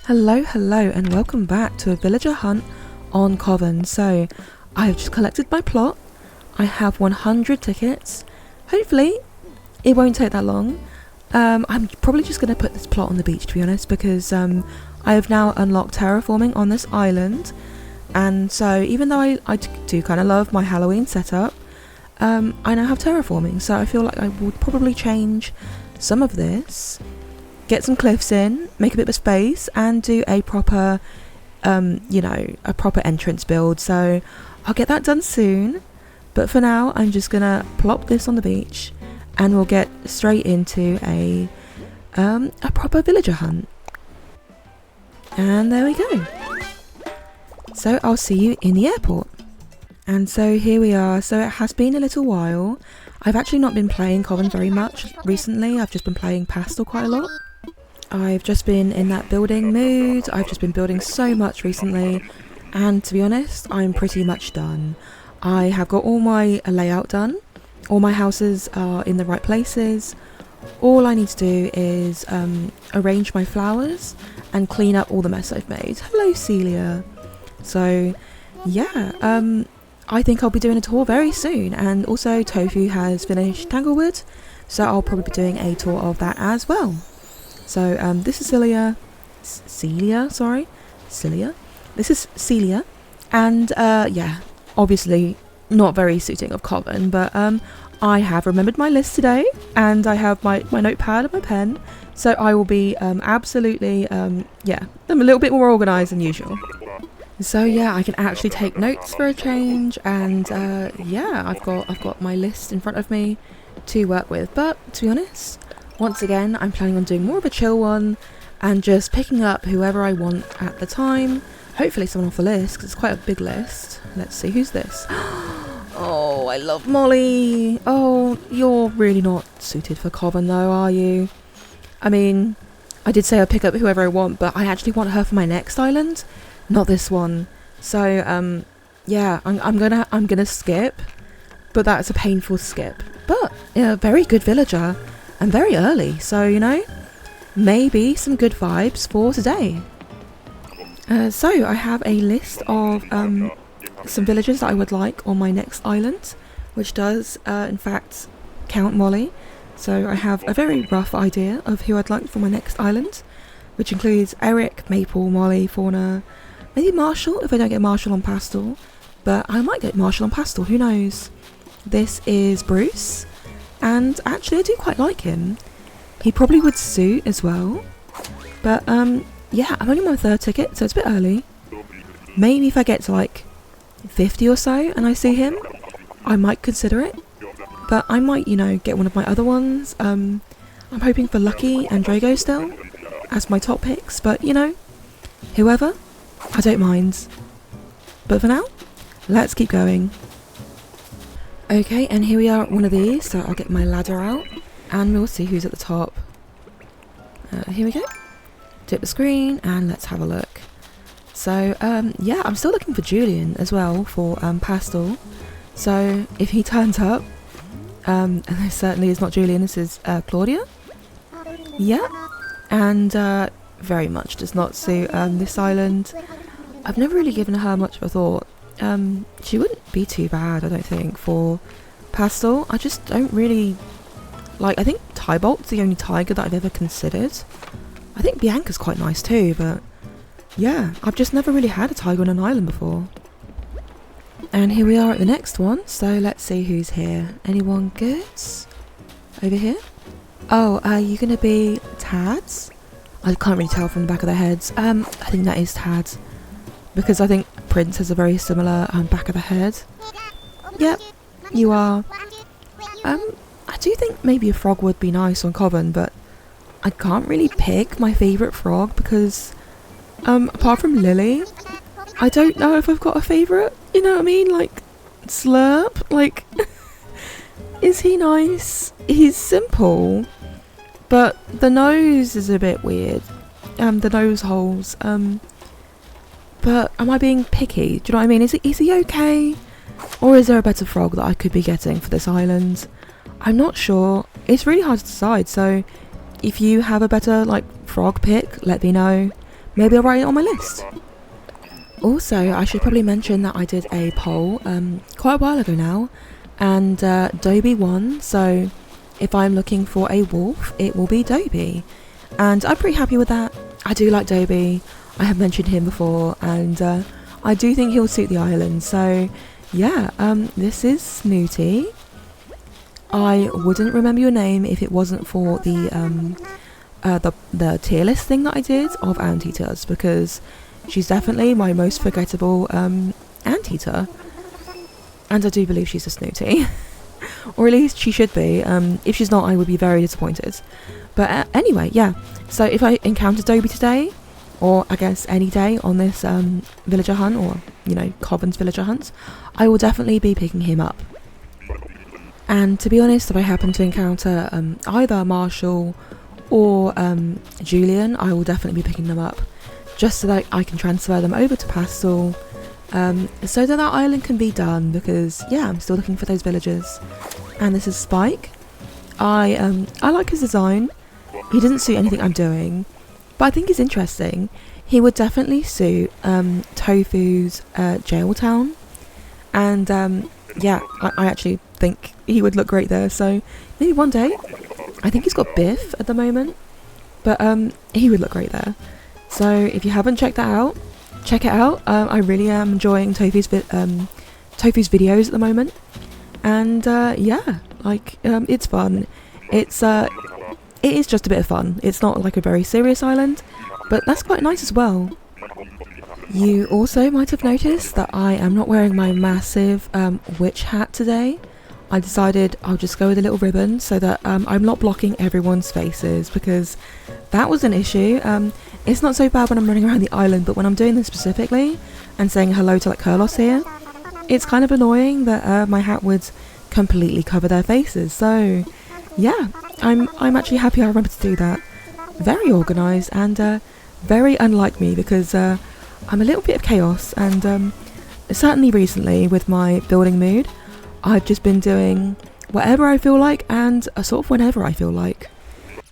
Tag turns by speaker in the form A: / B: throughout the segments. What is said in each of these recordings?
A: Hello and welcome back to a villager hunt on Coven. So I have just collected my plot. I have 100 tickets. Hopefully it won't take that long. I'm probably just going to put this plot on the beach, to be honest, because I have now unlocked terraforming on this island. And so even though I do kind of love my Halloween setup, I now have terraforming, so I feel like I would probably change some of this, get some cliffs in, make a bit of space, and do a proper, a proper entrance build. So I'll get that done soon, but for now I'm just gonna plop this on the beach and we'll get straight into a proper villager hunt. And there we go. So I'll see you in the airport. And so here we are. So it has been a little while. I've actually not been playing Coven very much recently. I've just been playing Pastel quite a lot. I've just been in that building mood. I've just been building so much recently, and to be honest, I'm pretty much done. I have got all my layout done. All my houses are in the right places. All I need to do is arrange my flowers and clean up all the mess I've made. Hello, Celia. So yeah, I think I'll be doing a tour very soon, and also Tofu has finished Tanglewood, so I'll probably be doing a tour of that as well. So this is Celia. This is Celia, and yeah, obviously not very suiting of Coven, but I have remembered my list today, and I have my notepad and my pen, so I will be absolutely yeah, I'm a little bit more organised than usual. So yeah, I can actually take notes for a change, and yeah, I've got my list in front of me to work with. But to be honest, once again, I'm planning on doing more of a chill one and just picking up whoever I want at the time. Hopefully someone off the list, because it's quite a big list. Let's see, who's this? Oh, I love Molly. Oh, you're really not suited for Coven though, are you? I mean, I did say I'd pick up whoever I want, but I actually want her for my next island, not this one. So yeah, I'm gonna skip, but that's a painful skip. But yeah, very good villager. And very early, so you know, maybe some good vibes for today. So I have a list of some villagers that I would like on my next island, which does in fact count Molly. So I have a very rough idea of who I'd like for my next island, which includes Eric, Maple, Molly, Fauna, maybe Marshall if I don't get Marshall on Pastel, but I might get Marshall on Pastel, who knows. This is Bruce. And actually I do quite like him. He probably would suit as well. But yeah, I'm only on my third ticket, so it's a bit early. Maybe if I get to like 50 or so and I see him, I might consider it. But I might, you know, get one of my other ones. I'm hoping for Lucky and Drago still as my top picks, but you know, whoever, I don't mind. But for now, let's keep going. Okay, and here we are at one of these, so I'll get my ladder out and we'll see who's at the top. Here we go. Tip the screen and let's have a look. So yeah, I'm still looking for Julian as well for Pastel. So if he turns up, and this certainly is not Julian, this is Claudia. Yeah, and very much does not suit this island. I've never really given her much of a thought. She wouldn't be too bad, I don't think, for Pastel. I just don't really like. I think Tybolt's the only tiger that I've ever considered. I think Bianca's quite nice too, but yeah, I've just never really had a tiger on an island before. And here we are at the next one, so let's see who's here. Anyone good? Over here? Oh, are you gonna be Tads? I can't really tell from the back of their heads. I think that is Tads, because I think Prince has a very similar back of the head. Yep, you are. I do think maybe a frog would be nice on Coven, but I can't really pick my favourite frog because apart from Lily, I don't know if I've got a favourite. You know what I mean? Like Slurp, like is he nice? He's simple, but the nose is a bit weird. The nose holes. But am I being picky? Do you know what I mean? Is he okay? Or is there a better frog that I could be getting for this island? I'm not sure. It's really hard to decide, so if you have a better like frog pick, let me know. maybe I'll write it on my list. Also, I should probably mention that I did a poll quite a while ago now, and Dobie won, so if I'm looking for a wolf, it will be Dobie. And I'm pretty happy with that. I do like Dobie, I have mentioned him before, and I do think he'll suit the island, so yeah, this is Snooty. I wouldn't remember your name if it wasn't for the tier list thing that I did of anteaters, because she's definitely my most forgettable anteater, and I do believe she's a Snooty. Or at least she should be. If she's not, I would be very disappointed. But anyway, yeah, so if I encounter Dobie today, or I guess any day on this villager hunt, or you know, Cobham's villager hunt, I will definitely be picking him up. And to be honest, if I happen to encounter either Marshall or Julian, I will definitely be picking them up, just so that I can transfer them over to Pastel, so that island can be done, because yeah, I'm still looking for those villagers. And this is Spike. I like his design. He doesn't suit anything I'm doing, but I think he's interesting. He would definitely suit Tofu's jail town, and yeah, I actually think he would look great there, so maybe one day. I think he's got Biff at the moment, but he would look great there. So if you haven't checked that out, check it out. I really am enjoying Tofu's videos at the moment, and yeah, like it's fun. It is just a bit of fun. It's not like a very serious island, but that's quite nice as well. You also might have noticed that I am not wearing my massive witch hat today. I decided I'll just go with a little ribbon so that I'm not blocking everyone's faces, because that was an issue. It's not so bad when I'm running around the island, but when I'm doing this specifically and saying hello to like Curlos here, it's kind of annoying that my hat would completely cover their faces. So yeah, I'm actually happy I remembered to do that. Very organised, and very unlike me, because I'm a little bit of chaos, and certainly recently with my building mood, I've just been doing whatever I feel like, and sort of whenever I feel like.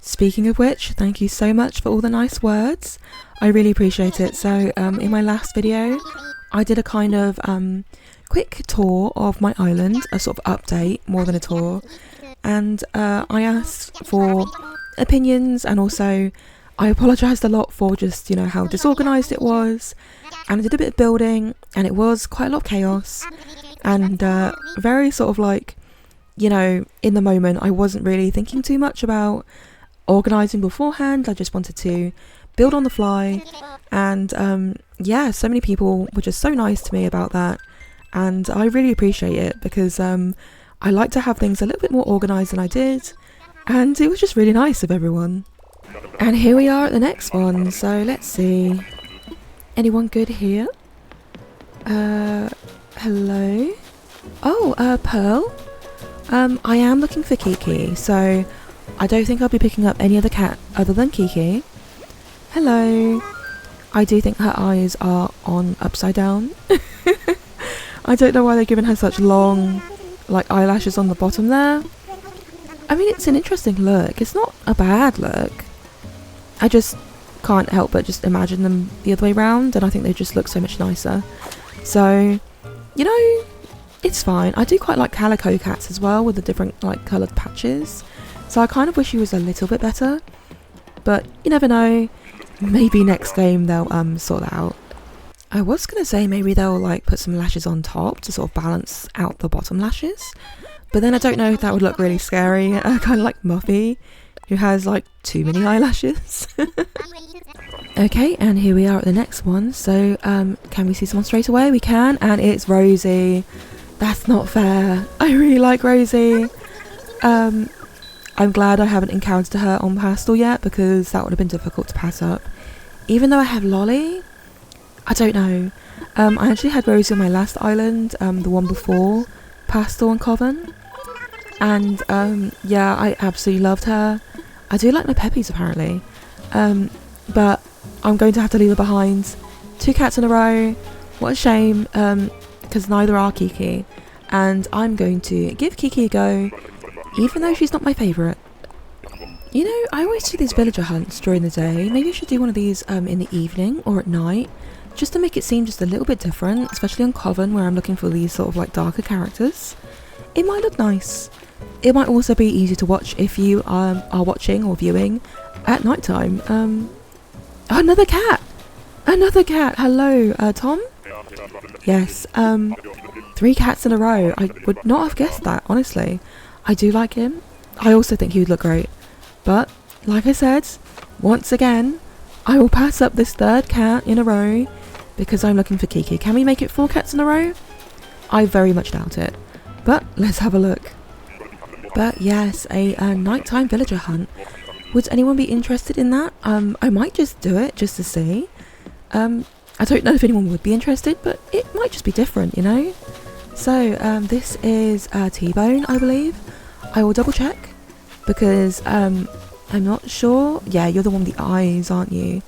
A: Speaking of which, thank you so much for all the nice words. I really appreciate it. So in my last video, I did a kind of quick tour of my island, a sort of update more than a tour, and I asked for opinions, and also I apologised a lot for just, you know, how disorganised it was, and I did a bit of building, and it was quite a lot of chaos, and very sort of like, you know, in the moment I wasn't really thinking too much about organising beforehand. I just wanted to build on the fly, and yeah, so many people were just so nice to me about that, and I really appreciate it, because I like to have things a little bit more organised than I did, and it was just really nice of everyone. And here we are at the next one, so let's see. Anyone good here? Hello? Oh, Pearl? I am looking for Kiki, so I don't think I'll be picking up any other cat other than Kiki. Hello? I do think her eyes are on upside down. I don't know why they're giving her such long, like, eyelashes on the bottom there. I mean, it's an interesting look. It's not a bad look. I just can't help but just imagine them the other way around, and I think they just look so much nicer. So, you know, it's fine. I do quite like calico cats as well, with the different like coloured patches. So I kind of wish he was a little bit better, but you never know. Maybe next game they'll sort that out. I was gonna say maybe they'll like put some lashes on top to sort of balance out the bottom lashes, but then I don't know if that would look really scary. Kind of like Muffy, who has like too many eyelashes. Okay, and here we are at the next one. So can we see someone straight away? We can, and it's Rosie. That's not fair. I really like Rosie. I'm glad I haven't encountered her on Pastel yet, because that would have been difficult to pass up. Even though I have Lolly, I don't know. I actually had Rosie on my last island, the one before Pastel and Coven, and yeah, I absolutely loved her. I do like my Peppies apparently, but I'm going to have to leave her behind. 2 cats in a row. What a shame, because neither are Kiki, and I'm going to give Kiki a go, even though she's not my favourite. You know, I always do these villager hunts during the day. Maybe I should do one of these in the evening or at night, just to make it seem just a little bit different, especially on Coven where I'm looking for these sort of like darker characters. It might look nice. It might also be easy to watch if you are watching or viewing at night time. Another cat! Another cat! Hello, Tom? Yes, 3 cats in a row. I would not have guessed that, honestly. I do like him. I also think he would look great. But, like I said, once again, I will pass up this 3rd cat in a row because I'm looking for Kiki. Can we make it 4 cats in a row? I very much doubt it. But, let's have a look. But yes, a nighttime villager hunt. Would anyone be interested in that? I might just do it just to see. I don't know if anyone would be interested, but it might just be different, you know? So, this is T-Bone, I believe. I will double check because I'm not sure. Yeah, you're the one with the eyes, aren't you?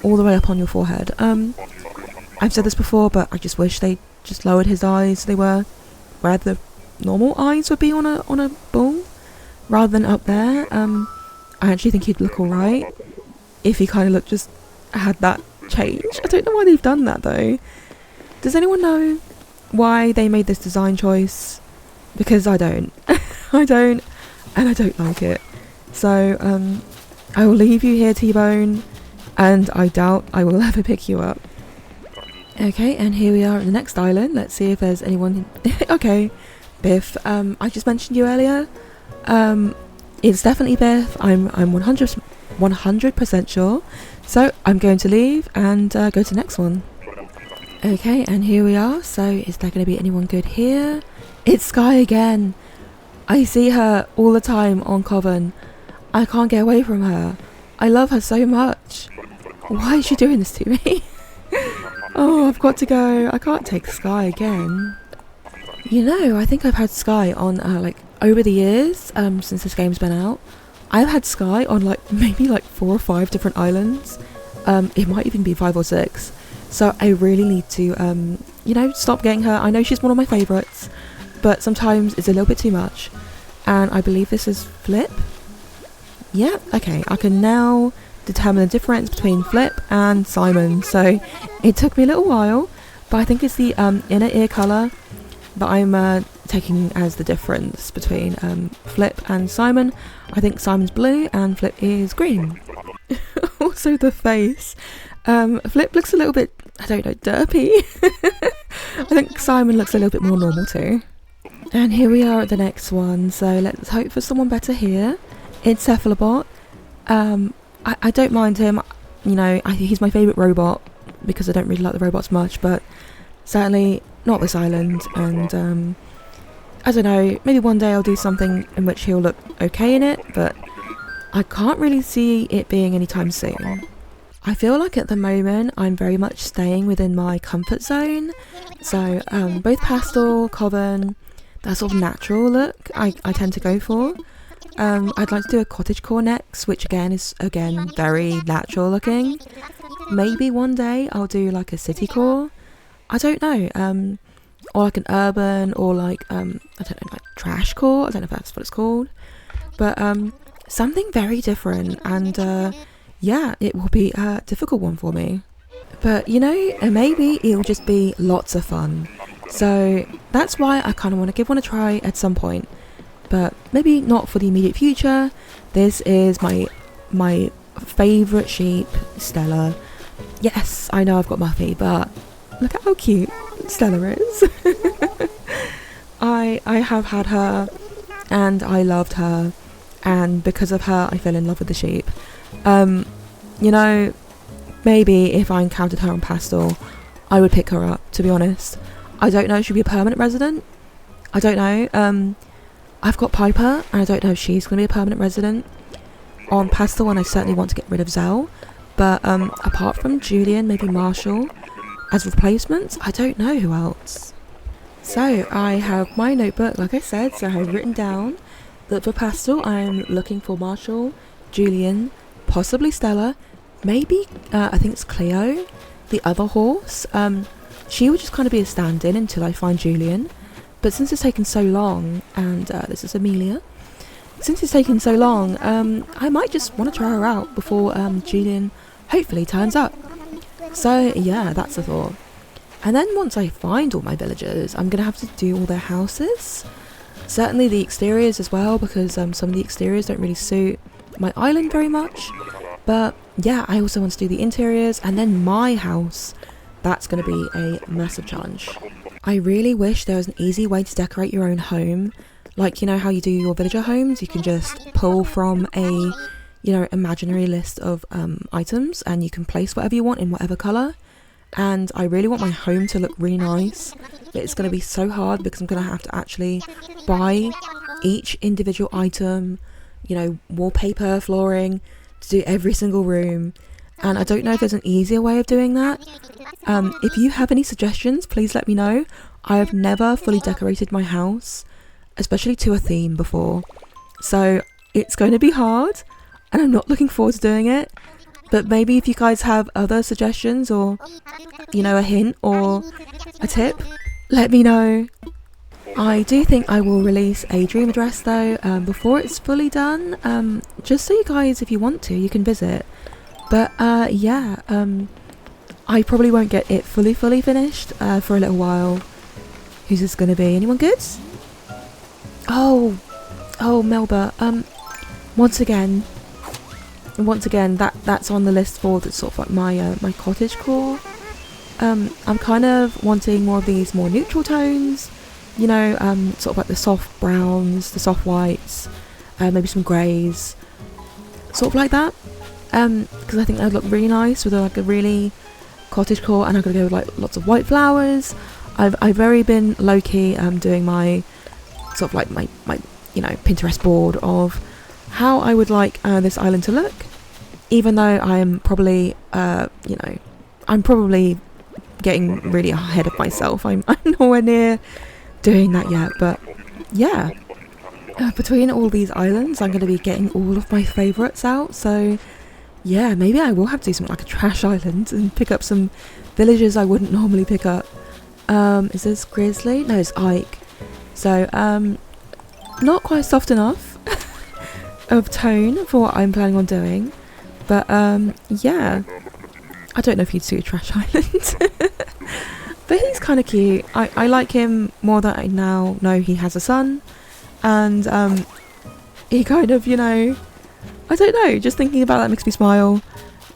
A: All the way up on your forehead. I've said this before, but I just wish they just lowered his eyes so they were where the normal eyes would be on a bull, rather than up there. I actually think he'd look alright if he kind of just had that change. I don't know why they've done that though. Does anyone know why they made this design choice? Because I don't. I don't, and I don't like it. So I will leave you here, T-Bone, and I doubt I will ever pick you up. Okay, and here we are at the next island. Let's see if there's anyone. Okay, Biff. I just mentioned you earlier. It's definitely Biff. I'm 100% sure. So I'm going to leave and go to the next one. Okay, and here we are. So is there going to be anyone good here? It's Sky again. I see her all the time on Coven. I can't get away from her. I love her so much. Why is she doing this to me? Oh, I've got to go. I can't take Sky again. You know, I think I've had Sky on like over the years since this game's been out. I've had Sky on maybe 4 or 5 different islands. It might even be 5 or 6. So I really need to stop getting her. I know she's one of my favourites, but sometimes it's a little bit too much. And I believe this is Flip. Yeah, okay. I can now determine the difference between Flip and Simon. So it took me a little while, but I think it's the inner ear colour that I'm taking as the difference between Flip and Simon. I think Simon's blue and Flip is green. Also the face. Flip looks a little bit, I don't know, derpy. I think Simon looks a little bit more normal too. And here we are at the next one, so let's hope for someone better here. It's Cephalobot. I don't mind him, he's my favourite robot because I don't really like the robots much, but certainly not this island. And I don't know, maybe one day I'll do something in which he'll look okay in it, but I can't really see it being anytime soon. I feel like at the moment I'm very much staying within my comfort zone. So both pastel, Coven, that sort of natural look I tend to go for. I'd like to do a cottagecore next, which is very natural looking. Maybe one day I'll do like a citycore. I don't know. Or like an urban, or I don't know, like trashcore. I don't know if that's what it's called. But something very different, and yeah, it will be a difficult one for me. But maybe it'll just be lots of fun. So that's why I kind of want to give one a try at some point. But maybe not for the immediate future. This is my favourite sheep, Stella. Yes, I know I've got Muffy, but look at how cute Stella is. I have had her, and I loved her, and because of her I fell in love with the sheep. Maybe if I encountered her on Pastel, I would pick her up, to be honest. I don't know if she'll be a permanent resident. I don't know. I've got Piper, and I don't know if she's going to be a permanent resident on Pastel, and I certainly want to get rid of Zell. But apart from Julian, maybe Marshall as replacements, I don't know who else. So I have my notebook, like I said, so I have written down that for Pastel I'm looking for Marshall, Julian, possibly Stella, maybe I think it's Cleo, the other horse. She would just kind of be a stand-in until I find Julian. But since it's taken so long, and this is Amelia, since it's taken so long, I might just want to try her out before Julian hopefully turns up. So yeah, that's the thought. And then once I find all my villagers, I'm going to have to do all their houses. Certainly the exteriors as well, because some of the exteriors don't really suit my island very much. But yeah, I also want to do the interiors, and then my house. That's going to be a massive challenge. I really wish there was an easy way to decorate your own home. Like, you know how you do your villager homes? You can just pull from a, you know, imaginary list of items, and you can place whatever you want in whatever colour. And I really want my home to look really nice, but it's going to be so hard because I'm going to have to actually buy each individual item, you know, wallpaper, flooring, to do every single room. And I don't know if there's an easier way of doing that. If you have any suggestions, please let me know. I have never fully decorated my house, especially to a theme before. So it's going to be hard, and I'm not looking forward to doing it. But maybe if you guys have other suggestions, or, you know, a hint or a tip, let me know. I do think I will release a dream address though, before it's fully done, just so you guys, if you want to, you can visit. But yeah, I probably won't get it fully finished for a little while. Who's this going to be? Anyone good? Oh, Melba, once again, that's on the list for the sort of like my cottage core. I'm kind of wanting more of these more neutral tones, you know, sort of like the soft browns, the soft whites, maybe some greys, sort of like that, because I think that would look really nice with like a really cottage core. And I'm gonna go with like lots of white flowers. I've very been low-key doing my sort of like my you know, Pinterest board of how I would like this island to look, even though I am probably you know, I'm probably getting really ahead of myself. I'm nowhere near doing that yet, but yeah, between all these islands I'm going to be getting all of my favourites out. So yeah, maybe I will have to do something like a trash island and pick up some villagers I wouldn't normally pick up. Is this Grizzly? No, it's Ike. So not quite soft enough of tone for what I'm planning on doing, but yeah, I don't know if he'd suit a trash island. But he's kind of cute. I like him more that I now know he has a son, and he kind of, you know, I don't know, just thinking about that makes me smile,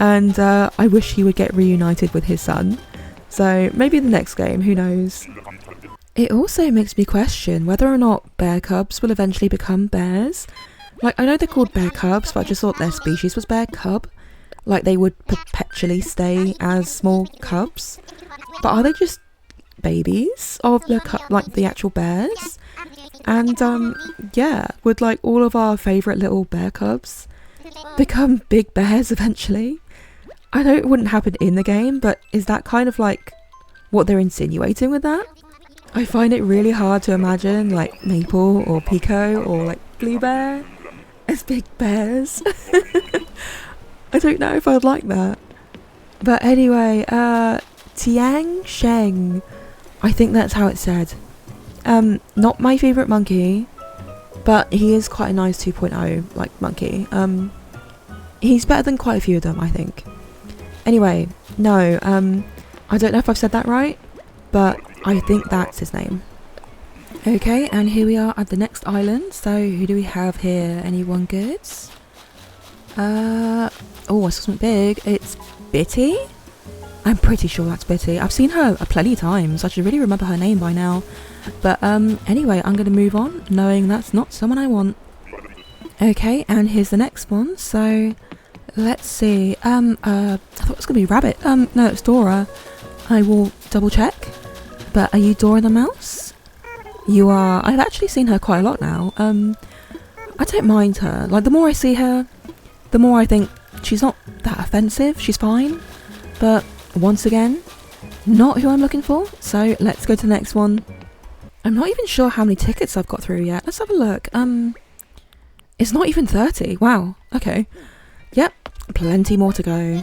A: and I wish he would get reunited with his son. So maybe in the next game, who knows. It also makes me question whether or not bear cubs will eventually become bears. Like, I know they're called bear cubs, but I just thought their species was bear cub. Like, they would perpetually stay as small cubs. But are they just babies of the like the actual bears? And yeah, would like all of our favourite little bear cubs become big bears eventually? I know it wouldn't happen in the game, but is that kind of like what they're insinuating with that? I find it really hard to imagine like Maple or Pico or like Blue Bear as big bears. I don't know if I'd like that. But anyway, Tiang Sheng, I think that's how it's said. Not my favourite monkey, but he is quite a nice 2.0 like monkey. He's better than quite a few of them, I think. Anyway, no, I don't know if I've said that right, but I think that's his name. Okay, and here we are at the next island. So who do we have here? Anyone good? Oh, I saw something big. It's Bitty? I'm pretty sure that's Bitty. I've seen her plenty of times. I should really remember her name by now. But anyway, I'm going to move on, knowing that's not someone I want. Okay, and here's the next one. So let's see. I thought it was going to be Rabbit. No, it's Dora. I will double check. But are you Dora the Mouse? You are. I've actually seen her quite a lot now. I don't mind her. Like, the more I see her, the more I think she's not that offensive. She's fine. But once again, not who I'm looking for. So let's go to the next one. I'm not even sure how many tickets I've got through yet. Let's have a look. It's not even 30. Wow. Okay. Yep. Plenty more to go.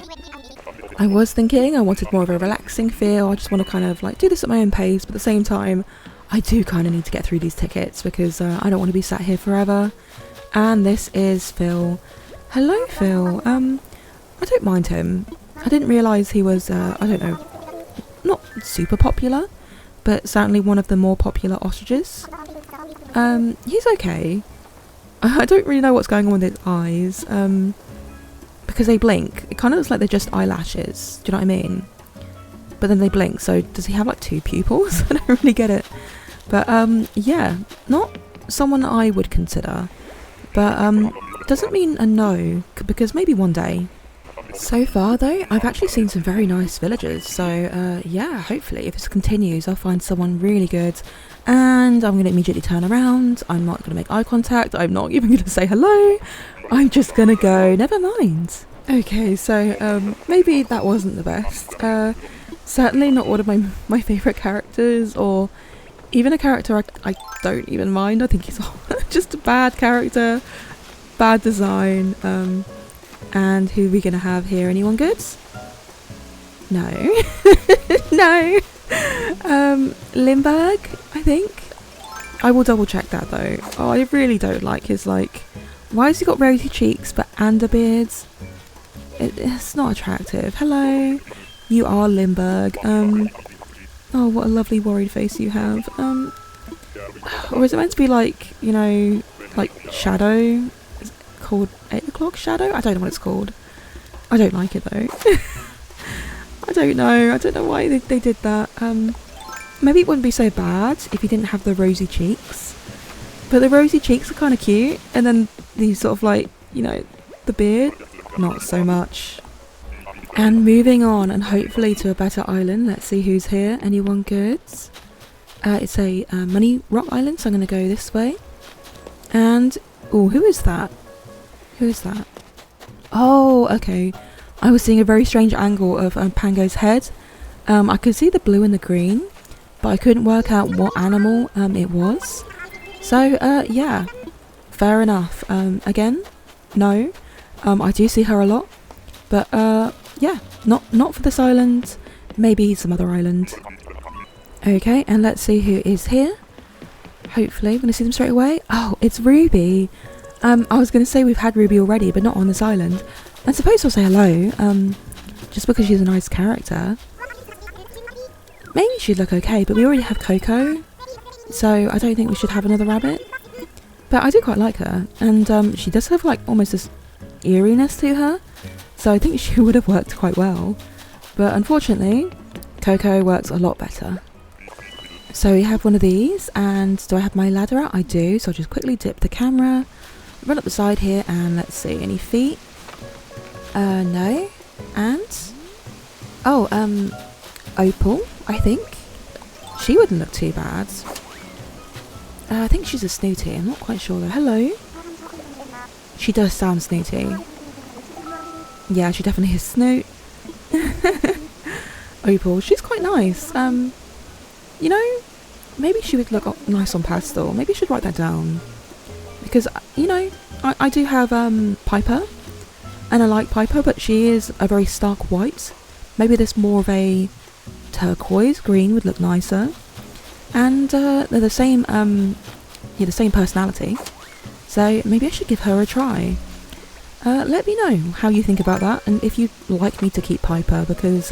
A: I was thinking I wanted more of a relaxing feel. I just want to kind of like do this at my own pace, but at the same time, I do kind of need to get through these tickets because I don't want to be sat here forever. And this is Phil. Hello, Phil. I don't mind him. I didn't realise he was, I don't know, not super popular, but certainly one of the more popular ostriches. He's okay. I don't really know what's going on with his eyes, because they blink. It kind of looks like they're just eyelashes, do you know what I mean? But then they blink, so does he have like 2 pupils? I don't really get it. But yeah, not someone I would consider. But doesn't mean a no, because maybe one day. So far though, I've actually seen some very nice villagers, so yeah, hopefully if this continues I'll find someone really good and I'm going to immediately turn around. I'm not going to make eye contact, I'm not even going to say hello, I'm just going to go, never mind. Okay, so maybe that wasn't the best. Certainly not one of my favourite characters, or even a character I don't even mind. I think he's just a bad character, bad design. And who are we going to have here? Anyone good? No. No. Limburg, I think. I will double check that though. Oh, I really don't like his, like, why has he got rosy cheeks but and a beard? It's not attractive. Hello. You are Limburg. Oh, what a lovely worried face you have. Or is it meant to be like, you know, like Shadow? Called 8 o'clock Shadow? I don't know what it's called. I don't like it though. I don't know why they did that. Maybe it wouldn't be so bad if he didn't have the rosy cheeks, but the rosy cheeks are kind of cute, and then the sort of like, you know, the beard, not so much. And moving on, and hopefully to a better island. Let's see who's here. Anyone good? It's a Money Rock Island, so I'm going to go this way. And oh, who is that? Who is that? Oh, okay. I was seeing a very strange angle of Pango's head. I could see the blue and the green, but I couldn't work out what animal it was. So, yeah. Fair enough. Again, no. I do see her a lot. But, yeah. Not for this island. Maybe some other island. Okay, and let's see who is here. Hopefully, I'm going to see them straight away. Oh, it's Ruby. I was going to say we've had Ruby already, but not on this island. I suppose I'll say hello, just because she's a nice character. Maybe she'd look okay, but we already have Coco, so I don't think we should have another rabbit. But I do quite like her, and she does have like almost this eeriness to her, so I think she would have worked quite well. But unfortunately, Coco works a lot better. So we have one of these, and do I have my ladder out? I do, so I'll just quickly dip the camera. Run up the side here, and let's see, any feet? No. And oh, Opal, I think. She wouldn't look too bad. I think she's a snooty, I'm not quite sure though. Hello. She does sound snooty. Yeah, she definitely is snoot. Opal, she's quite nice. You know, maybe she would look nice on pastel. Maybe I should write that down. Because, you know, I do have Piper, and I like Piper, but she is a very stark white. Maybe this more of a turquoise green would look nicer. And they're the same, yeah, the same personality. So maybe I should give her a try. Let me know how you think about that, and if you'd like me to keep Piper, because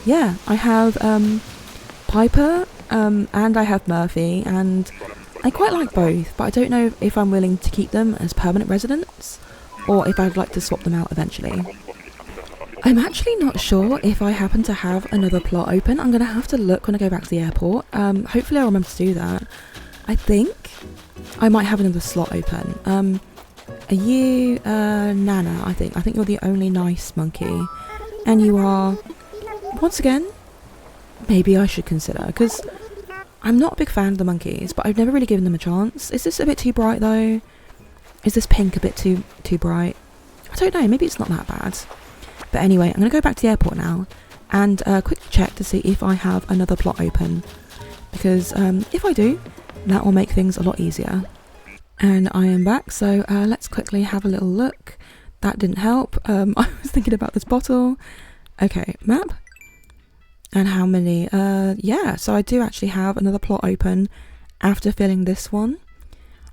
A: yeah, I have Piper and I have Murphy, and I quite like both, but I don't know if I'm willing to keep them as permanent residents, or if I'd like to swap them out eventually. I'm actually not sure if I happen to have another plot open. I'm going to have to look when I go back to the airport. Hopefully I'll remember to do that. I think I might have another slot open. Are you Nana, I think. I think you're the only nice monkey. And you are, once again, maybe I should consider, because I'm not a big fan of the monkeys, but I've never really given them a chance. Is this a bit too bright though? Is this pink a bit too bright? I don't know, maybe it's not that bad. But anyway, I'm going to go back to the airport now and quickly check to see if I have another plot open. Because if I do, that will make things a lot easier. And I am back, so let's quickly have a little look. That didn't help. I was thinking about this bottle. Okay, map. And how many? Yeah, so I do actually have another plot open after filling this one,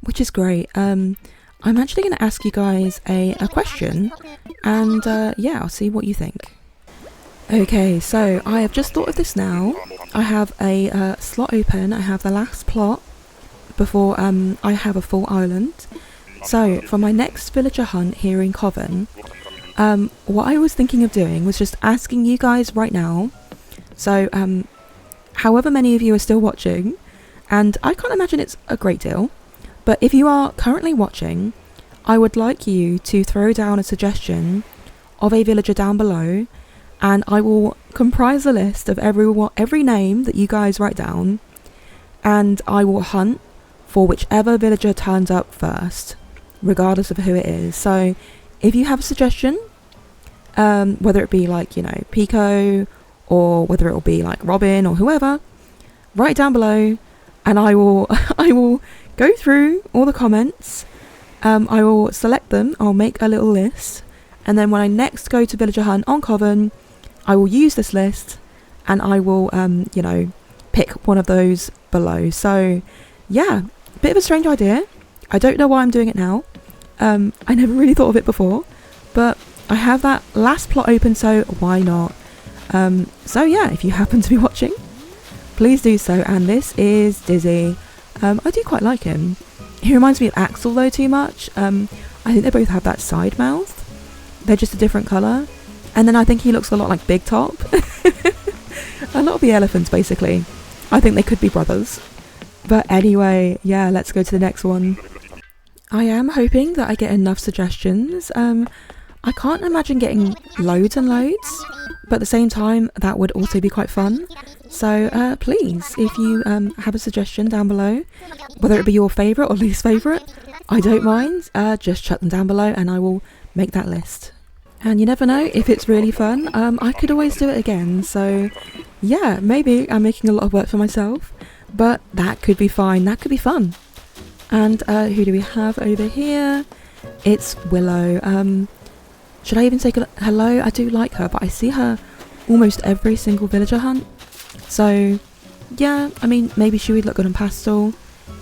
A: which is great. I'm actually going to ask you guys a question, and yeah, I'll see what you think. Okay, so I have just thought of this now. I have a slot open. I have the last plot before I have a full island. So for my next villager hunt here in Coven, what I was thinking of doing was just asking you guys right now. So however many of you are still watching, and I can't imagine it's a great deal, but if you are currently watching, I would like you to throw down a suggestion of a villager down below, and I will comprise a list of every name that you guys write down, and I will hunt for whichever villager turns up first, regardless of who it is. So if you have a suggestion, whether it be like, you know, Pico, or whether it will be like Robin or whoever, write it down below, and I will I will go through all the comments. I will select them. I'll make a little list, and then when I next go to villager hunt on Coven, I will use this list, and I will you know, pick one of those below. So yeah, bit of a strange idea. I don't know why I'm doing it now. I never really thought of it before, but I have that last plot open, so why not? So yeah, if you happen to be watching, please do so. And this is Dizzy. I do quite like him. He reminds me of Axel though too much. I think they both have that side mouth. They're just a different colour. And then I think he looks a lot like Big Top. A lot of the elephants basically. I think they could be brothers. But anyway, yeah, let's go to the next one. I am hoping that I get enough suggestions. I can't imagine getting loads and loads, but at the same time, that would also be quite fun. So please, if you have a suggestion down below, whether it be your favourite or least favourite, I don't mind. Just chuck them down below and I will make that list. And you never know, if it's really fun, I could always do it again. So yeah, maybe I'm making a lot of work for myself, but that could be fine. That could be fun. And who do we have over here? It's Willow. Should I even say hello? I do like her, but I see her almost every single villager hunt. So yeah, I mean, maybe she would look good on Pastel.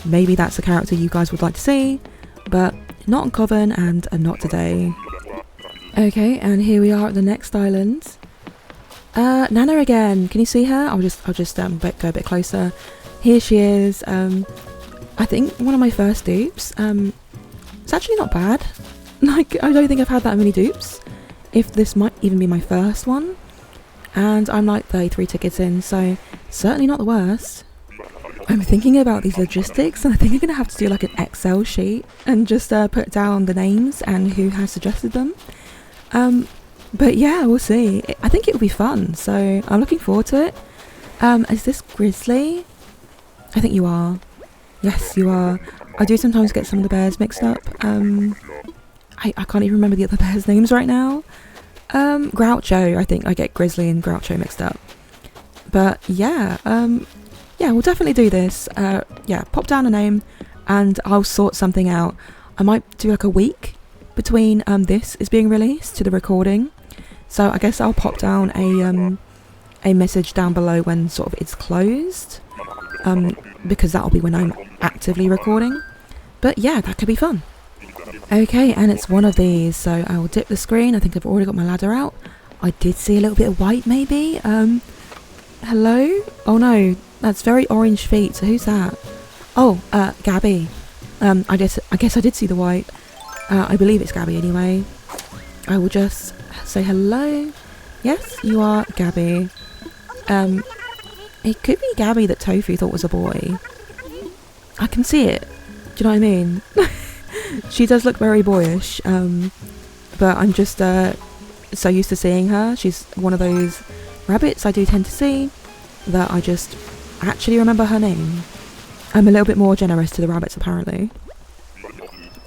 A: Maybe that's a character you guys would like to see, but not on Coven and not today. Okay, and here we are at the next island. Nana again. Can you see her? I'll just go a bit closer. Here she is. I think one of my first dupes. It's actually not bad. Like, I don't think I've had that many dupes. If this might even be my first one. And I'm like 33 tickets in, so certainly not the worst. I'm thinking about these logistics, and I think I'm going to have to do like an Excel sheet and just put down the names and who has suggested them. But yeah, we'll see. I think it will be fun, so I'm looking forward to it. Is this Grizzly? I think you are. Yes, you are. I do sometimes get some of the bears mixed up. I can't even remember the other bears' names right now. Groucho, I think I get Grizzly and Groucho mixed up. But yeah, yeah, we'll definitely do this. Yeah, pop down a name and I'll sort something out. I might do like a week between this is being released to the recording. So I guess I'll pop down a message down below when sort of it's closed. Because that'll be when I'm actively recording. But yeah, that could be fun. Okay, and it's one of these, so I will dip the screen. I think I've already got my ladder out. I did see a little bit of white maybe. Hello? Oh no, that's very orange feet, so who's that? Oh, Gabby. I guess I did see the white. I believe it's Gabby anyway. I will just say hello. Yes, you are Gabby. It could be Gabby that Tofu thought was a boy. I can see it. Do you know what I mean? She does look very boyish, but I'm just so used to seeing her. She's one of those rabbits I do tend to see that I just actually remember her name. I'm a little bit more generous to the rabbits apparently.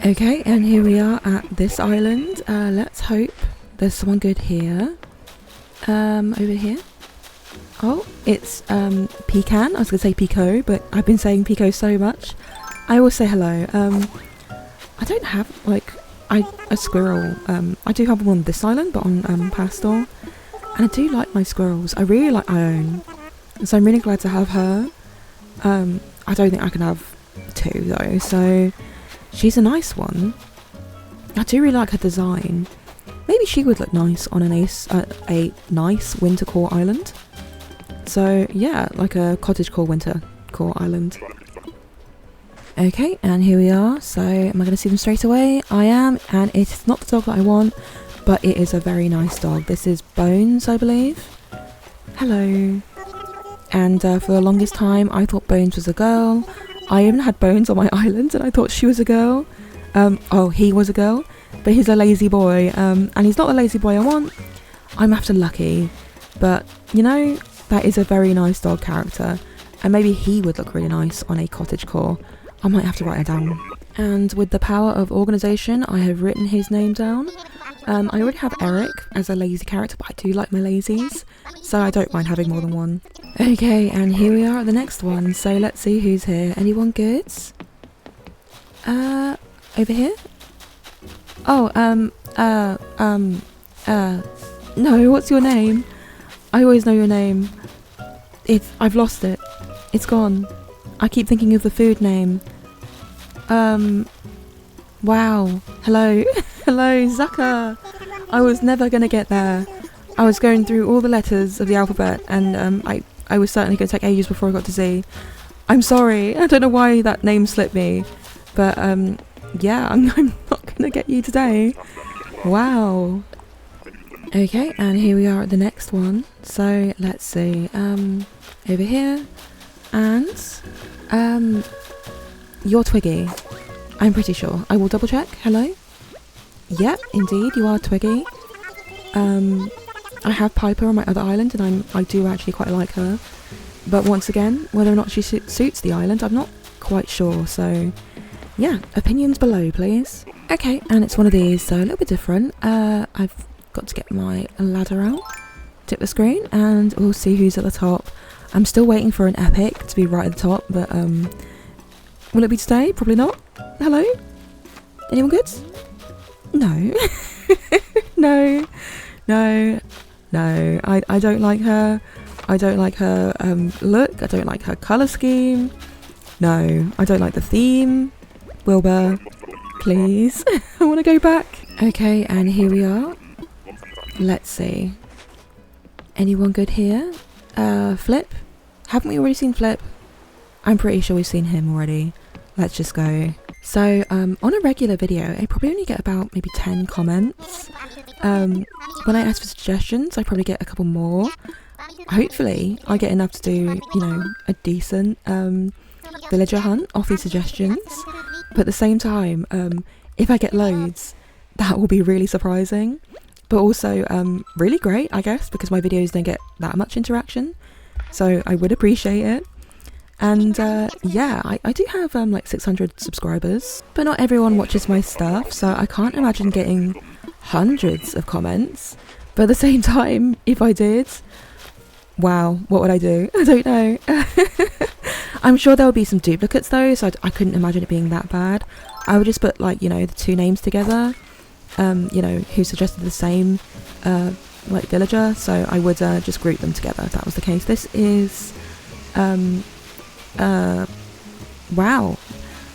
A: Okay, and here we are at this island. Let's hope there's someone good here. Over here. Oh, it's Pecan. I was going to say Pico, but I've been saying Pico so much. I will say hello. I don't have, like, a squirrel. I do have one on this island, but on Pastel. And I do like my squirrels. I really like Ione. So I'm really glad to have her. I don't think I can have two, though. So she's a nice one. I do really like her design. Maybe she would look nice on a nice wintercore island. So yeah, like a cottagecore wintercore island. Okay, and here we are. So am I going to see them straight away? I am, and it's not the dog that I want, but it is a very nice dog. This is Bones, I believe. Hello. And for the longest time, I thought Bones was a girl. I even had Bones on my island, and I thought she was a girl. Oh, he was a girl, but he's a lazy boy, and he's not the lazy boy I want. I'm after Lucky, but you know, that is a very nice dog character, and maybe he would look really nice on a cottagecore. I might have to write it down. And with the power of organisation, I have written his name down. I already have Eric as a lazy character, but I do like my lazies, so I don't mind having more than one. Okay, and here we are at the next one, so let's see who's here. Anyone good? Over here? Oh, no, what's your name? I always know your name. I've lost it. It's gone. I keep thinking of the food name. Wow. Hello. Hello, Zucker. I was never gonna get there. I was going through all the letters of the alphabet, and I was certainly gonna take ages before I got to Z. I'm sorry. I don't know why that name slipped me, but yeah, I'm not gonna get you today. Wow. Okay, and here we are at the next one. So let's see. Over here, and you're Twiggy. I'm pretty sure. I will double check. Hello. Yep, indeed, you are Twiggy. I have Piper on my other island, and I do actually quite like her. But once again, whether or not she suits the island, I'm not quite sure. So yeah, opinions below, please. Okay, and it's one of these, so a little bit different. I've got to get my ladder out, tip the screen, and we'll see who's at the top. I'm still waiting for an epic to be right at the top, but will it be today? Probably not. Hello? Anyone good? No. No. No. No. I don't like her. I don't like her look. I don't like her colour scheme. No. I don't like the theme. Wilbur, please. I want to go back. Okay, and here we are. Let's see. Anyone good here? Flip? Haven't we already seen Flip? I'm pretty sure we've seen him already. Let's just go. So, on a regular video, I probably only get about maybe 10 comments. When I ask for suggestions, I probably get a couple more. Hopefully, I get enough to do, you know, a decent villager hunt off these suggestions. But at the same time, if I get loads, that will be really surprising. But also really great, I guess, because my videos don't get that much interaction. So I would appreciate it. And yeah, I do have like 600 subscribers, but not everyone watches my stuff, so I can't imagine getting hundreds of comments. But at the same time, if I did, wow, what would I do? I don't know. I'm sure there would be some duplicates though, so I couldn't imagine it being that bad. I would just put, like, you know, the two names together, you know, who suggested the same like villager, so I would just group them together if that was the case. This is wow,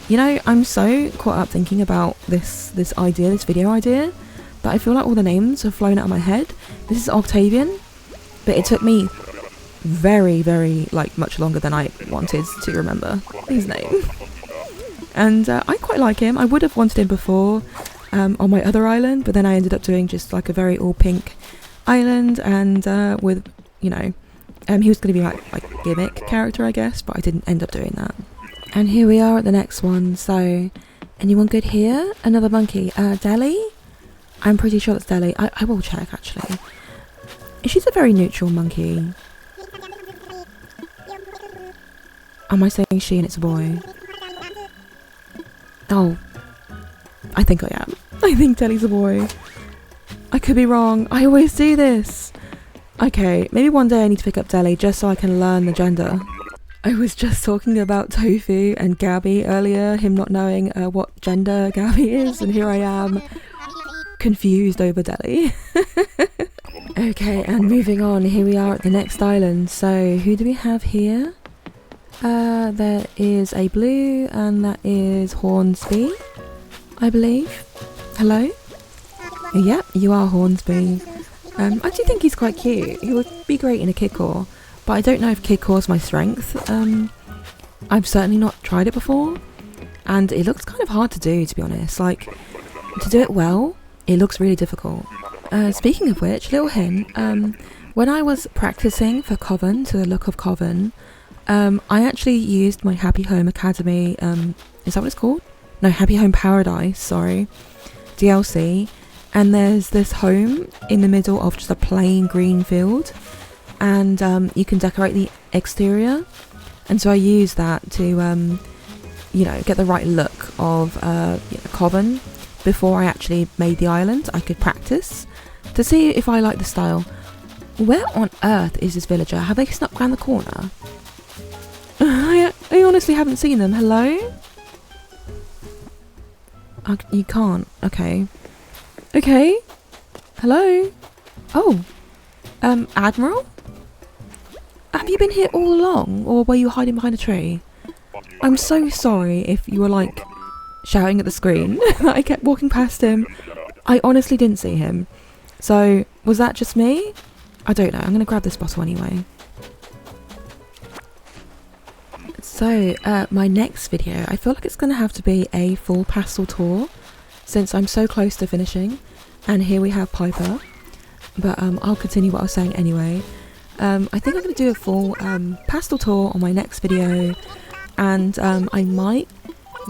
A: you know, I'm so caught up thinking about this video idea, that I feel like all the names have flown out of my head. This is Octavian, but it took me very, very, like, much longer than I wanted to remember his name. And I quite like him. I would have wanted him before on my other island, but then I ended up doing just like a very all pink island, and with, you know, he was going to be like gimmick character, I guess, but I didn't end up doing that. And here we are at the next one. So anyone good here? Another monkey. Deli? I'm pretty sure that's Deli. I will check, actually. She's a very neutral monkey. Am I saying she and it's a boy? Oh, I think I am. I think Deli's a boy. I could be wrong. I always do this. Okay, maybe one day I need to pick up Deli just so I can learn the gender. I was just talking about Tofu and Gabby earlier, him not knowing what gender Gabby is, and here I am, confused over Deli. Okay, and moving on, here we are at the next island. So, who do we have here? There is a blue, and that is Hornsby, I believe. Hello? Yep, you are Hornsby. I do think he's quite cute. He would be great in a Kikor, but I don't know if Kikor's my strength. I've certainly not tried it before, and it looks kind of hard to do, to be honest. Like, to do it well, it looks really difficult. Speaking of which, little hint, when I was practicing for Coven, to the look of Coven, I actually used my Happy Home Academy, is that what it's called? No, Happy Home Paradise, sorry, DLC, and there's this home in the middle of just a plain green field, and you can decorate the exterior, and so I used that to, you know, get the right look of Coven before I actually made the island. I could practice to see if I like the style. Where on earth is this villager? Have they snuck around the corner? I honestly haven't seen them. Hello? You can't. Okay. Okay. Hello? Oh. Admiral? Have you been here all along, or were you hiding behind a tree? I'm so sorry if you were, like, shouting at the screen. I kept walking past him. I honestly didn't see him. So, was that just me? I don't know. I'm going to grab this bottle anyway. So, my next video, I feel like it's going to have to be a full pastel tour, since I'm so close to finishing. And here we have Piper. But I'll continue what I was saying anyway. I think I'm going to do a full pastel tour on my next video. And I might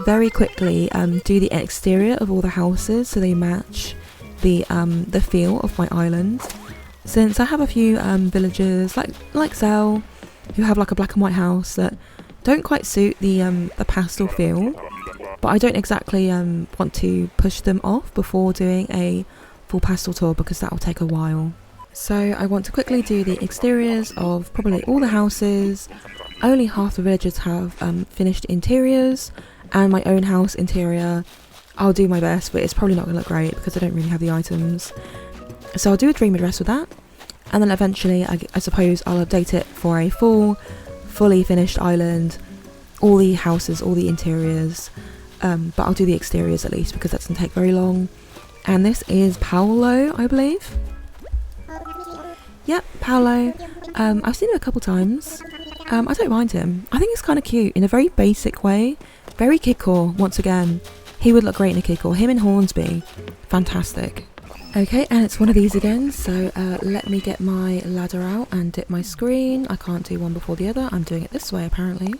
A: very quickly do the exterior of all the houses so they match the feel of my island. Since I have a few villagers like Zell, who have like a black and white house that don't quite suit the pastel feel, but I don't exactly want to push them off before doing a full pastel tour because that will take a while. So I want to quickly do the exteriors of probably all the houses. Only half the villagers have finished interiors, and my own house interior, I'll do my best, but it's probably not going to look great because I don't really have the items. So I'll do a dream address with that, and then eventually I suppose I'll update it for a fully finished island, all the houses, all the interiors, but I'll do the exteriors at least because that doesn't take very long. And this is Paolo, I believe. Yep, Paolo. I've seen him a couple times. I don't mind him. I think he's kind of cute in a very basic way. Very Kikor, once again. He would look great in a Kikor. Him and Hornsby. Fantastic. Okay, and it's one of these again, so let me get my ladder out and dip my screen. I can't do one before the other. I'm doing it this way, apparently.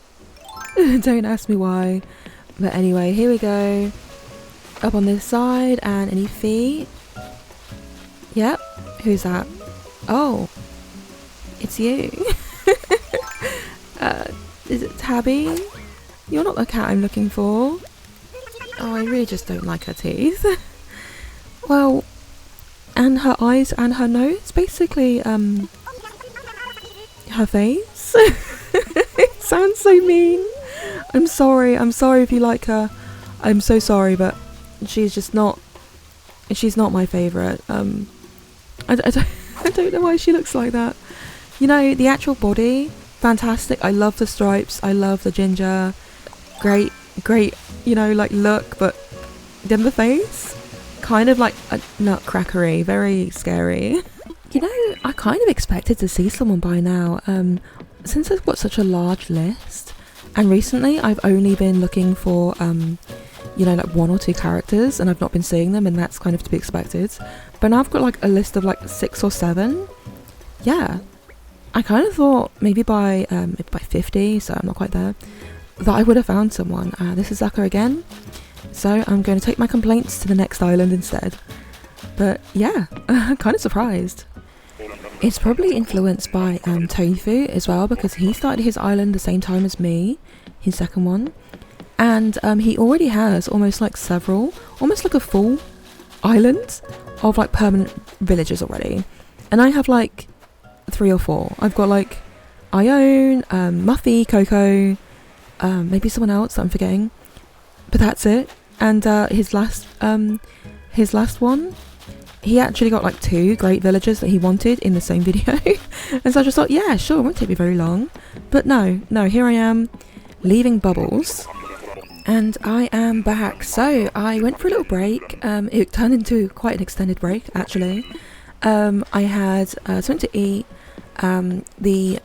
A: Don't ask me why. But anyway, here we go. Up on this side, and any feet. Yep. Who's that? Oh. It's you. Is it Tabby? You're not the cat I'm looking for. Oh, I really just don't like her teeth. Well, and her eyes and her nose, basically, her face. It sounds so mean. I'm sorry if you like her. I'm so sorry, but she's not my favourite. I don't know why she looks like that. You know, the actual body, fantastic. I love the stripes, I love the ginger. Great, you know, like look, but then the face, kind of like a nutcrackery, very scary. You know, I kind of expected to see someone by now, since I've got such a large list, and recently I've only been looking for, you know, like 1 or 2 characters, and I've not been seeing them, and that's kind of to be expected. But now I've got like a list of like 6 or 7. Yeah, I kind of thought maybe by 50, so I'm not quite there, that I would have found someone. This is Zucker again, so I'm going to take my complaints to the next island instead. But yeah, I'm kind of surprised. It's probably influenced by Tofu as well, because he started his island the same time as me, his second one, and he already has almost like a full island of like permanent villages already, and I have like 3 or 4. I've got like Ione, Muffy, Coco, maybe someone else that I'm forgetting, but that's it. And his last one, he actually got like 2 great villagers that he wanted in the same video. And so I just thought, yeah, sure, it won't take me very long. But no, here I am, leaving bubbles. And I am back. So I went for a little break. It turned into quite an extended break, actually. I had something to eat. The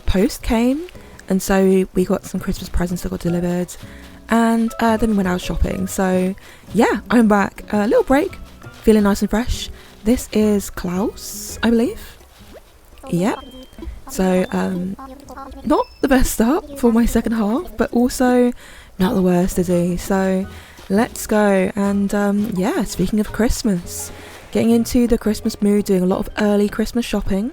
A: post came, and so we got some Christmas presents that got delivered. And then we went out shopping. So yeah, I'm back. A little break, feeling nice and fresh. This is Klaus, I believe. Yep. So not the best start for my second half, but also not the worst, is he? So let's go. And yeah, speaking of Christmas, getting into the Christmas mood, doing a lot of early Christmas shopping.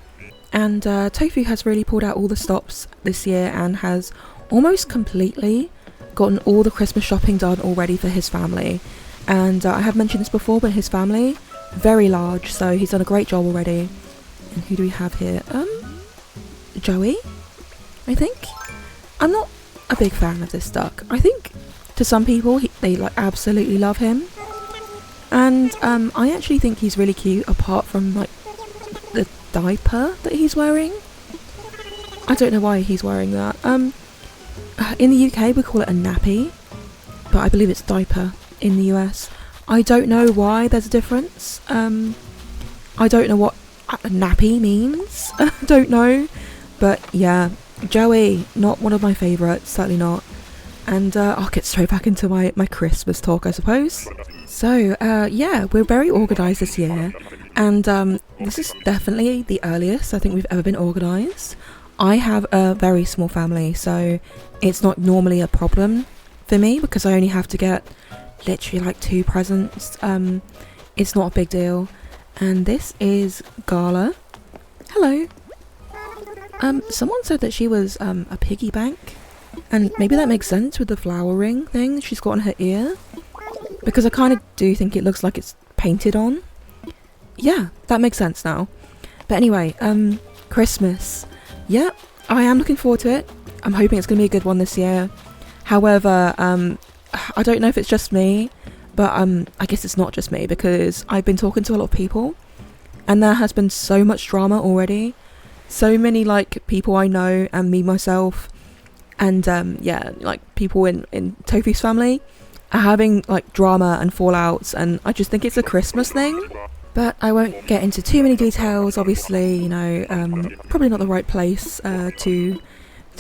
A: And Tofu has really pulled out all the stops this year and has almost completely gotten all the Christmas shopping done already for his family. And I have mentioned this before, but his family, very large, so he's done a great job already. And who do we have here? Joey, I think. I'm not a big fan of this duck. I think to some people they like absolutely love him, and I actually think he's really cute, apart from like the diaper that he's wearing. I don't know why he's wearing that. In the UK we call it a nappy, but I believe it's diaper in the US. I don't know why there's a difference. I don't know what a nappy means. I don't know, but yeah, Joey, not one of my favourites, certainly not. And I'll get straight back into my Christmas talk, I suppose. So yeah, we're very organised this year, and this is definitely the earliest I think we've ever been organised. I have a very small family, so it's not normally a problem for me because I only have to get literally like 2 presents. It's not a big deal. And this is Gala. Hello. Someone said that she was a piggy bank, and maybe that makes sense with the flower ring thing she's got on her ear, because I kind of do think it looks like it's painted on. Yeah, that makes sense now. But anyway, Christmas. Yeah, I am looking forward to it. I'm hoping it's going to be a good one this year. However, I don't know if it's just me, but I guess it's not just me, because I've been talking to a lot of people, and there has been so much drama already. So many like people I know and me myself, and yeah, like people in Tofu's family are having like drama and fallouts, and I just think it's a Christmas thing. But I won't get into too many details, obviously, you know, probably not the right place to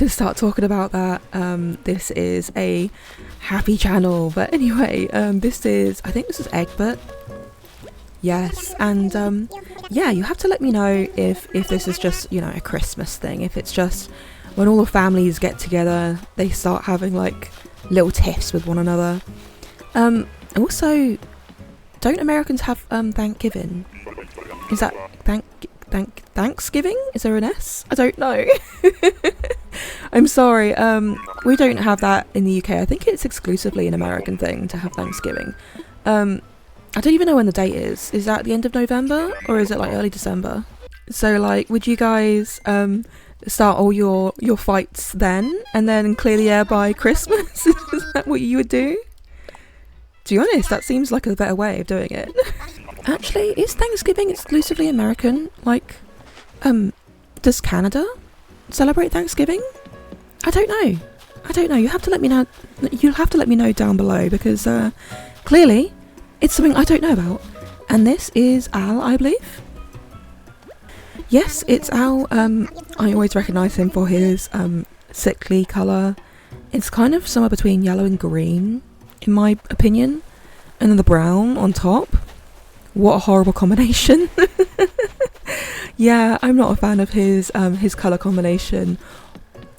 A: start talking about that. This is a happy channel, but anyway, I think this is Egbert. Yes, and yeah, you have to let me know if this is just, you know, a Christmas thing, if it's just when all the families get together, they start having like little tiffs with one another. Also, don't Americans have Thanksgiving? Is that Thanksgiving? Is there an S? I don't know. I'm sorry. We don't have that in the UK. I think it's exclusively an American thing to have Thanksgiving. I don't even know when the date is. Is that the end of November, or is it like early December? So like, would you guys start all your fights then, and then clear the air by Christmas? Is that what you would do? To be honest, that seems like a better way of doing it. Actually, is Thanksgiving exclusively American? Like, does Canada celebrate Thanksgiving? I don't know. You have to let me know. You'll have to let me know down below, because clearly it's something I don't know about. And this is Al, I believe. Yes, it's Al. I always recognise him for his sickly colour. It's kind of somewhere between yellow and green, in my opinion, and then the brown on top. What a horrible combination. Yeah, I'm not a fan of his colour combination,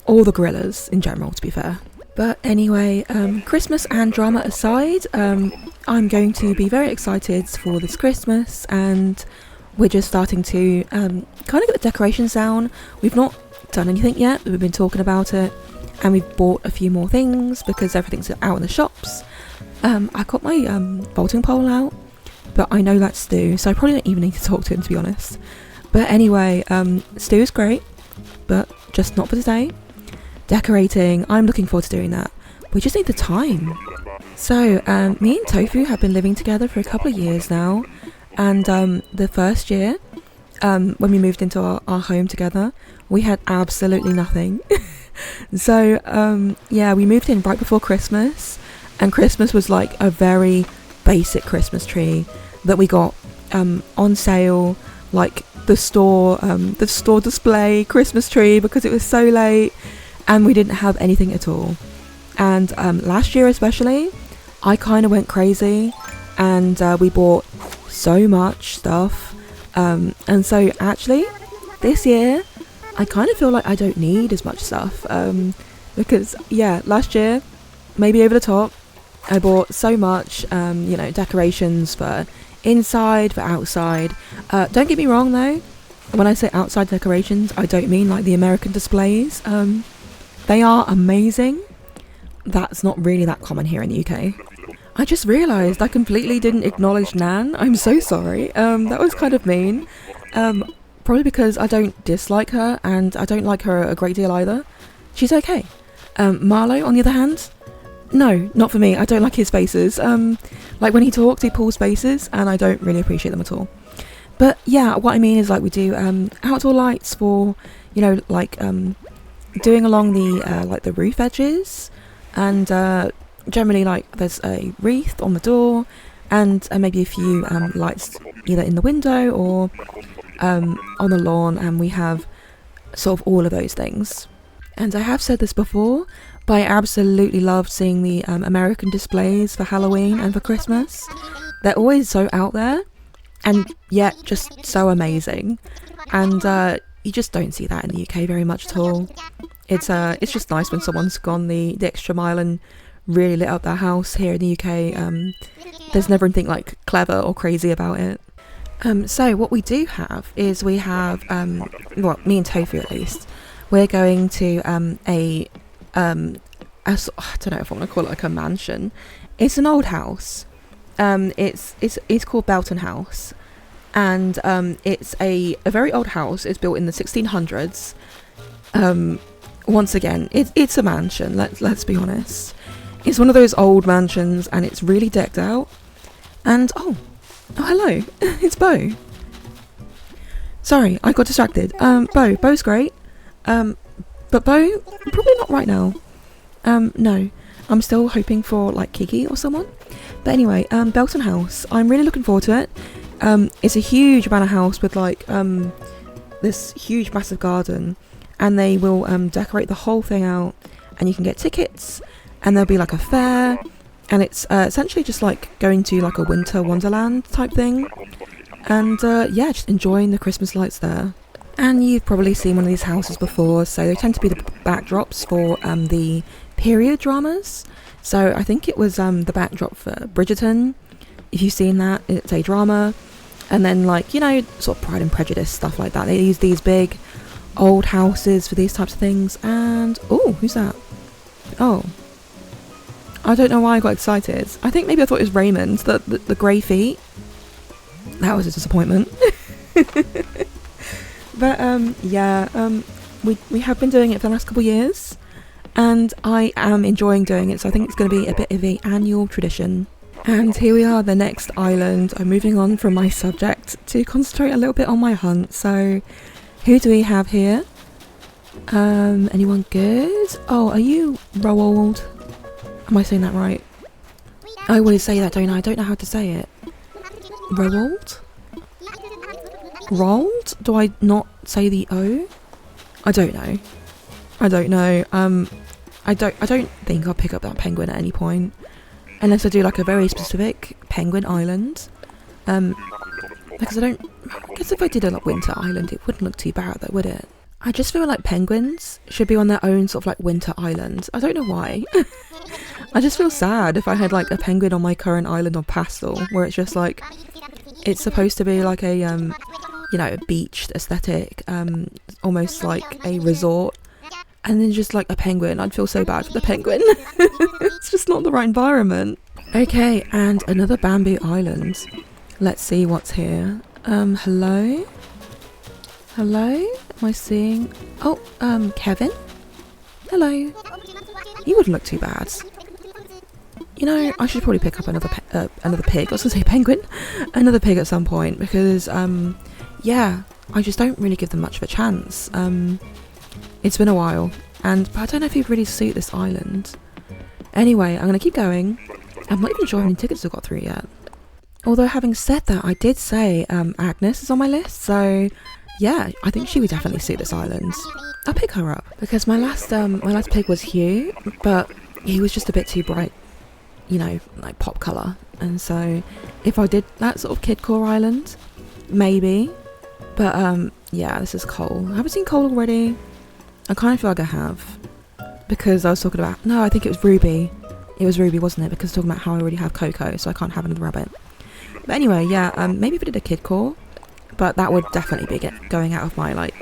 A: or the gorillas in general, to be fair. But anyway, Christmas and drama aside, I'm going to be very excited for this Christmas, and we're just starting to kind of get the decorations down. We've not done anything yet, but we've been talking about it, and we've bought a few more things because everything's out in the shops. I got my bolting pole out, but I know that's Stu, so I probably don't even need to talk to him, to be honest. But anyway, Stu is great, but just not for today. Decorating, I'm looking forward to doing that. We just need the time. So, me and Tofu have been living together for a couple of years now, and the first year, when we moved into our home together, we had absolutely nothing. So, yeah, we moved in right before Christmas, and Christmas was like a very basic Christmas tree that we got on sale, like the store display Christmas tree, because it was so late and we didn't have anything at all. And last year especially, I kind of went crazy, and we bought so much stuff, and so actually this year I kind of feel like I don't need as much stuff, because yeah, last year, maybe over the top, I bought so much, decorations for inside, for outside. Don't get me wrong though, when I say outside decorations, I don't mean like the American displays. They are amazing. That's not really that common here in the UK. I just realised I completely didn't acknowledge Nan. I'm so sorry. That was kind of mean. Probably because I don't dislike her, and I don't like her a great deal either. She's okay. Marlo, on the other hand, no, not for me. I don't like his faces. Like when he talks, he pulls faces, and I don't really appreciate them at all. But yeah, what I mean is like we do outdoor lights for, doing along the roof edges, and generally like there's a wreath on the door, and maybe a few lights either in the window or on the lawn, and we have sort of all of those things. And I have said this before, but I absolutely loved seeing the American displays for Halloween and for Christmas. They're always so out there, and yet just so amazing. And you just don't see that in the UK very much at all. It's just nice when someone's gone the extra mile and really lit up their house. Here in the UK, there's never anything like clever or crazy about it. So what we do have is we have, me and Tofu at least, we're going to I don't know if I want to call it like a mansion. It's an old house. It's called Belton House, and it's a very old house. It's built in the 1600s. Once again, it's a mansion. Let's be honest. It's one of those old mansions, and it's really decked out. And oh hello, it's Bo. Sorry, I got distracted. Bo's great. But Bo, probably not right now. No, I'm still hoping for like Kiki or someone. But anyway, Belton House, I'm really looking forward to it. It's a huge manor house with like this huge massive garden, and they will decorate the whole thing out, and you can get tickets, and there'll be like a fair, and it's essentially just like going to like a winter wonderland type thing, and just enjoying the Christmas lights there. And you've probably seen one of these houses before, so they tend to be the backdrops for the period dramas. So I think it was the backdrop for Bridgerton. If you've seen that, it's a drama. And then like, sort of Pride and Prejudice, stuff like that. They use these big old houses for these types of things. And oh, who's that? Oh, I don't know why I got excited. I think maybe I thought it was Raymond, the grey feet. That was a disappointment. But we have been doing it for the last couple of years, and I am enjoying doing it, so I think it's going to be a bit of an annual tradition. And here we are, the next island. I'm moving on from my subject to concentrate a little bit on my hunt. So who do we have here? Anyone good? Oh, are you Roald? Am I saying that right? I always say that, don't I? I don't know how to say it. Roald? Rolled? Do I not say the O? I don't know. I don't think I'll pick up that penguin at any point, unless I do like a very specific penguin island. Because I guess if I did a like winter island, it wouldn't look too bad though, would it? I just feel like penguins should be on their own sort of like winter island. I don't know why. I just feel sad if I had like a penguin on my current island on Pastel, where it's just like, it's supposed to be like a a beached aesthetic, almost like a resort, and then just like a penguin. I'd feel so bad for the penguin. It's just not the right environment. Okay, and another bamboo island. Let's see what's here. Hello? Am I seeing... Oh, Kevin? Hello. You wouldn't look too bad. I should probably pick up another pig. I was going to say penguin. Another pig at some point, because, I just don't really give them much of a chance. It's been a while, but I don't know if he'd really suit this island. Anyway, I'm gonna keep going. I'm not even sure how many tickets I've got through yet. Although having said that, I did say Agnes is on my list, so yeah, I think she would definitely suit this island. I'll pick her up because my last pick was Hugh, but he was just a bit too bright, you know, like pop colour. And so if I did that sort of kidcore island, maybe. But yeah, this is Cole. I haven't seen Cole already. I kind of feel like I have, because I was talking about, no, I think it was Ruby. It was Ruby, wasn't it? Because I was talking about how I already have Coco, so I can't have another rabbit. But anyway, yeah, maybe if I did a kidcore, but that would definitely be going out of my like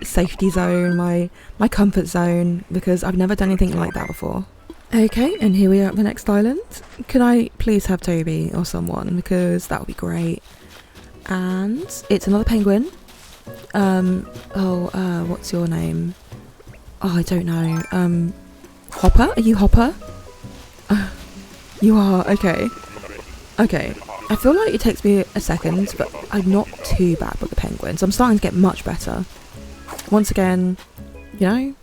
A: safety zone, my comfort zone, because I've never done anything like that before. Okay, and here we are at the next island. Can I please have Toby or someone, because that would be great. And it's another penguin. What's your name? Oh, I don't know. Hopper? Are you Hopper? You are, okay. Okay. I feel like it takes me a second, but I'm not too bad with the penguins. I'm starting to get much better. Once again, you know,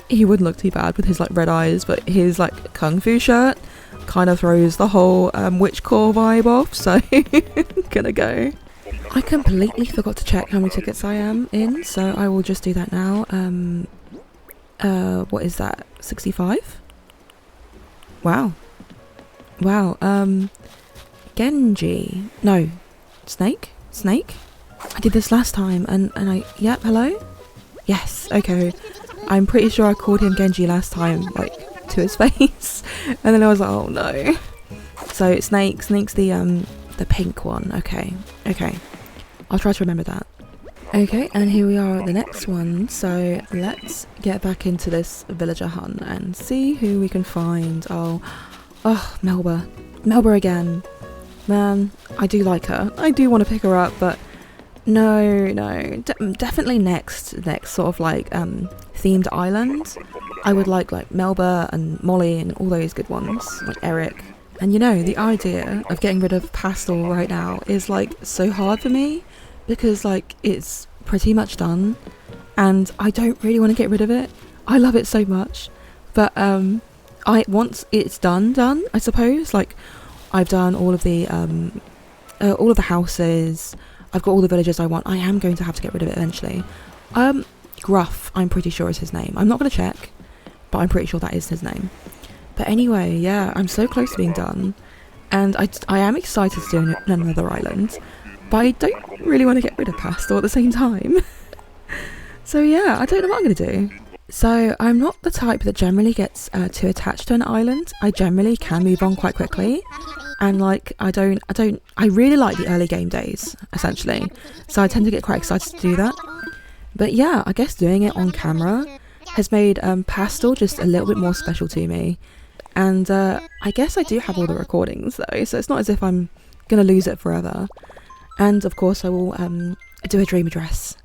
A: he wouldn't look too bad with his like red eyes, but his like kung fu shirt kind of throws the whole witch core vibe off, so gonna go. I completely forgot to check how many tickets I am in, so I will just do that now. What is that? 65? Wow. Wow, Genji. No. Snake? I did this last time and yep, hello? Yes, okay. I'm pretty sure I called him Genji last time, like, to his face. And then I was like, oh no. So Snake's the pink one. Okay. I'll try to remember that. Okay, and here we are at the next one. So let's get back into this villager hunt and see who we can find. Oh, Melba again. Man, I do like her. I do want to pick her up, but no, definitely next sort of like themed island. I would like Melba and Molly and all those good ones, like Eric. And you know, the idea of getting rid of Pastel right now is like so hard for me, because like it's pretty much done and I don't really want to get rid of it. I love it so much, but once it's done, I suppose, like I've done all of the houses, I've got all the villagers I want. I am going to have to get rid of it eventually. Gruff, I'm pretty sure is his name. I'm not going to check, but I'm pretty sure that is his name. But anyway, yeah, I'm so close to being done, and I am excited to do another island, but I don't really want to get rid of Pastel at the same time. So yeah, I don't know what I'm going to do. So I'm not the type that generally gets too attached to an island. I generally can move on quite quickly, and like I really like the early game days, essentially, so I tend to get quite excited to do that. But yeah, I guess doing it on camera has made Pastel just a little bit more special to me, and I guess I do have all the recordings though, so it's not as if I'm gonna lose it forever. And of course I will do a dream address,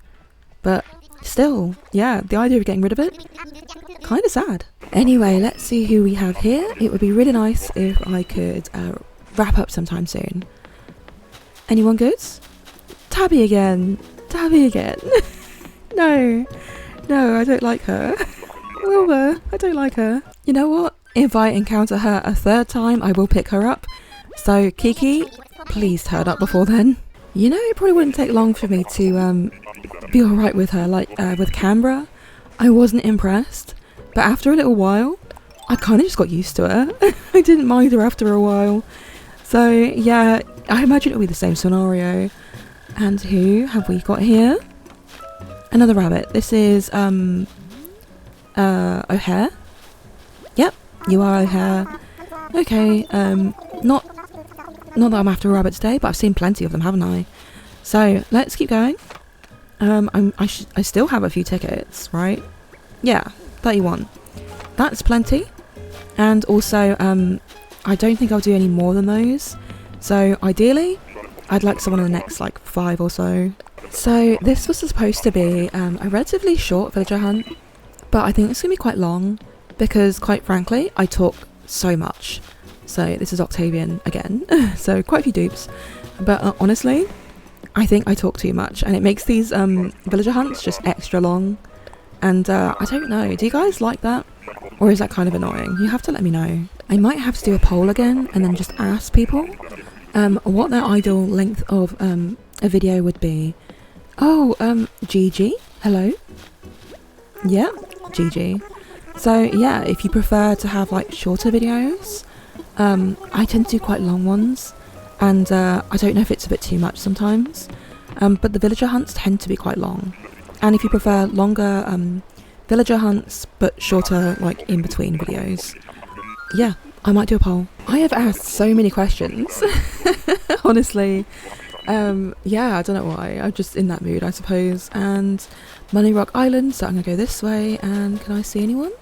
A: but still, yeah, the idea of getting rid of it, kind of sad. Anyway, let's see who we have here. It would be really nice if I could wrap up sometime soon. Anyone good? Tabby again. No, I don't like her. Wilbur, I don't like her. You know what? If I encounter her a third time, I will pick her up. So Kiki, please turn up before then. You know, it probably wouldn't take long for me to be alright with her. Like with Canberra, I wasn't impressed, but after a little while I kind of just got used to her. I didn't mind her after a while. So yeah, I imagine it'll be the same scenario. And who have we got here? Another rabbit. This is O'Hare. Yep, you are O'Hare. Okay, not that I'm after a rabbit today, but I've seen plenty of them, haven't I? So let's keep going. I still have a few tickets, right? Yeah, 31. That's plenty. And also, I don't think I'll do any more than those. So ideally, I'd like someone in the next like 5 or so. So this was supposed to be a relatively short villager hunt, but I think it's gonna be quite long because, quite frankly, I talk so much. So this is Octavian again. So quite a few dupes, but honestly, I think I talk too much, and it makes these villager hunts just extra long. And I don't know, do you guys like that? Or is that kind of annoying? You have to let me know. I might have to do a poll again and then just ask people what their ideal length of a video would be. Oh, Gigi, hello. Yeah, Gigi. So yeah, if you prefer to have like shorter videos, I tend to do quite long ones, and I don't know if it's a bit too much sometimes, but the villager hunts tend to be quite long. And if you prefer longer villager hunts but shorter like in between videos, yeah, I might do a poll. I have asked so many questions. Honestly, yeah, I don't know why. I'm just in that mood, I suppose. And Money Rock Island, so I'm gonna go this way. And can I see anyone?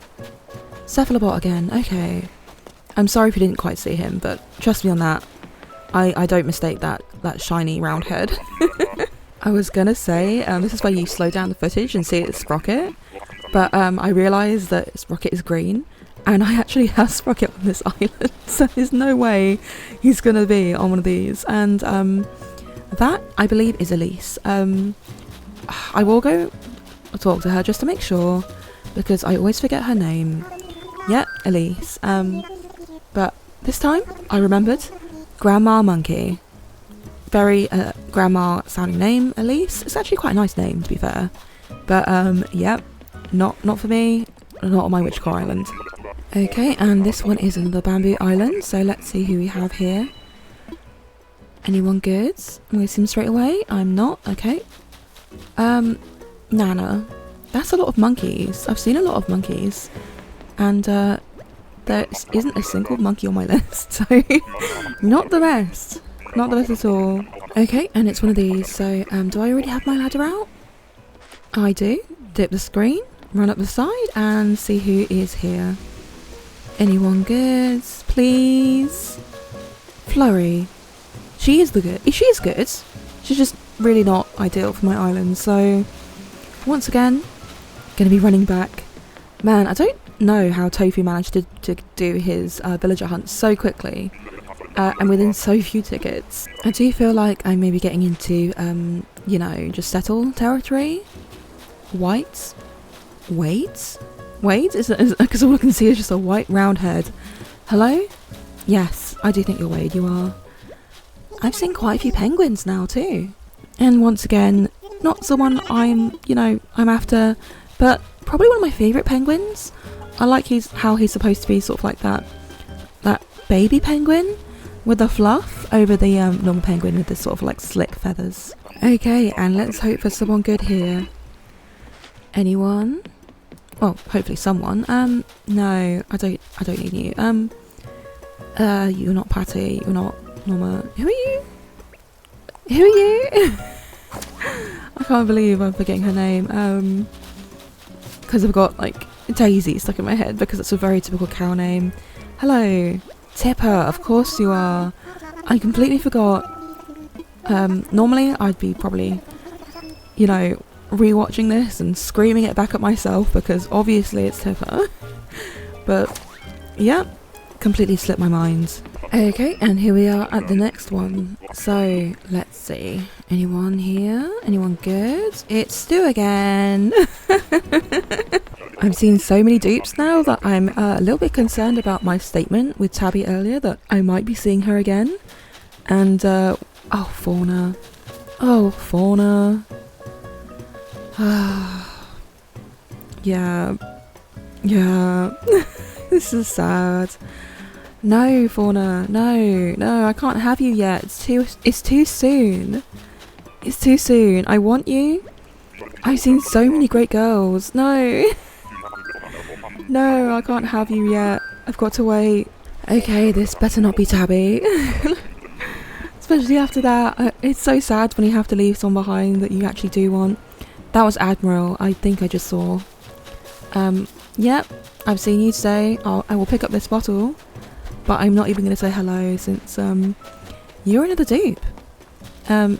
A: Cephalobot again. Okay. I'm sorry if you didn't quite see him, but trust me on that. I don't mistake that shiny round head. I was gonna say, this is where you slow down the footage and see it's Sprocket, but I realised that Sprocket is green, and I actually have Sprocket on this island, so there's no way he's gonna be on one of these. And that, I believe, is Elise. I will go talk to her just to make sure, because I always forget her name. Yeah, Elise. But this time I remembered. Grandma Monkey. Very grandma sounding name, Elise. It's actually quite a nice name, to be fair. But yeah, not for me, not on my Witchcore Island. Okay, and this one is another bamboo island, so let's see who we have here. Anyone good? I'm going to see him straight away. I'm not. Okay. Nana. That's a lot of monkeys. I've seen a lot of monkeys. And there isn't a single monkey on my list, so not the best. Not the best at all. Okay, and it's one of these. So do I already have my ladder out? I do. Dip the screen, run up the side, and see who is here. Anyone good? Please? Flurry. She is good. She is good. She's just really not ideal for my island. So once again, gonna be running back. Man, I don't know how Tofu managed to do his villager hunt so quickly and within so few tickets. I do feel like I'm maybe getting into, you know, just settle territory. White? Wait? Wait? Because all I can see is just a white round head. Hello? Yes, I do think you're Wade, you are. I've seen quite a few penguins now too. And once again, not someone I'm after, but probably one of my favourite penguins. I like how he's supposed to be sort of like that baby penguin with the fluff over the normal penguin with the sort of like slick feathers. Okay, and let's hope for someone good here. Anyone? Well, hopefully someone. No, I don't need you. You're not Patty, you're not Norma. Who are you? Who are you? I can't believe I'm forgetting her name. Because I've got like Daisy stuck in my head because it's a very typical cow name. Hello, Tipper, of course you are. I completely forgot. Normally I'd be probably, you know, rewatching this and screaming it back at myself because obviously it's Tipper. But yeah, completely slipped my mind. Okay, and here we are at the next one. So let's see. Anyone here? Anyone good? It's Stu again. I've seen so many dupes now that I'm a little bit concerned about my statement with Tabby earlier that I might be seeing her again. And oh, Fauna. Oh, Fauna. Yeah. This is sad. No, Fauna, no, I can't have you yet. It's too soon. It's too soon. I want you. I've seen so many great girls. No. No, I can't have you yet. I've got to wait. Okay, this better not be Tabby. Especially after that. It's so sad when you have to leave someone behind that you actually do want. That was Admiral, I think I just saw. Yep, I've seen you today. I will pick up this bottle. But I'm not even going to say hello since you're another dupe. I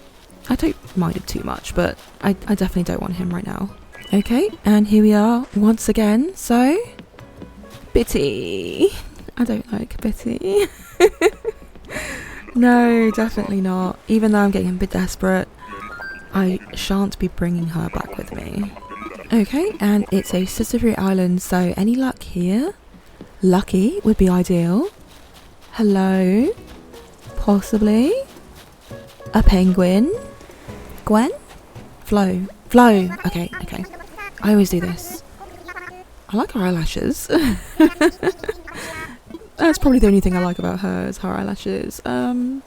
A: don't mind him too much, but I definitely don't want him right now. Okay, and here we are once again. So, Bitty. I don't like Bitty. No, definitely not. Even though I'm getting a bit desperate, I shan't be bringing her back with me. Okay, and it's a Sisterfree Island, so any luck here? Lucky would be ideal. Hello? Possibly? A penguin? Gwen? Flo. Okay. I always do this. I like her eyelashes. That's probably the only thing I like about her is her eyelashes. I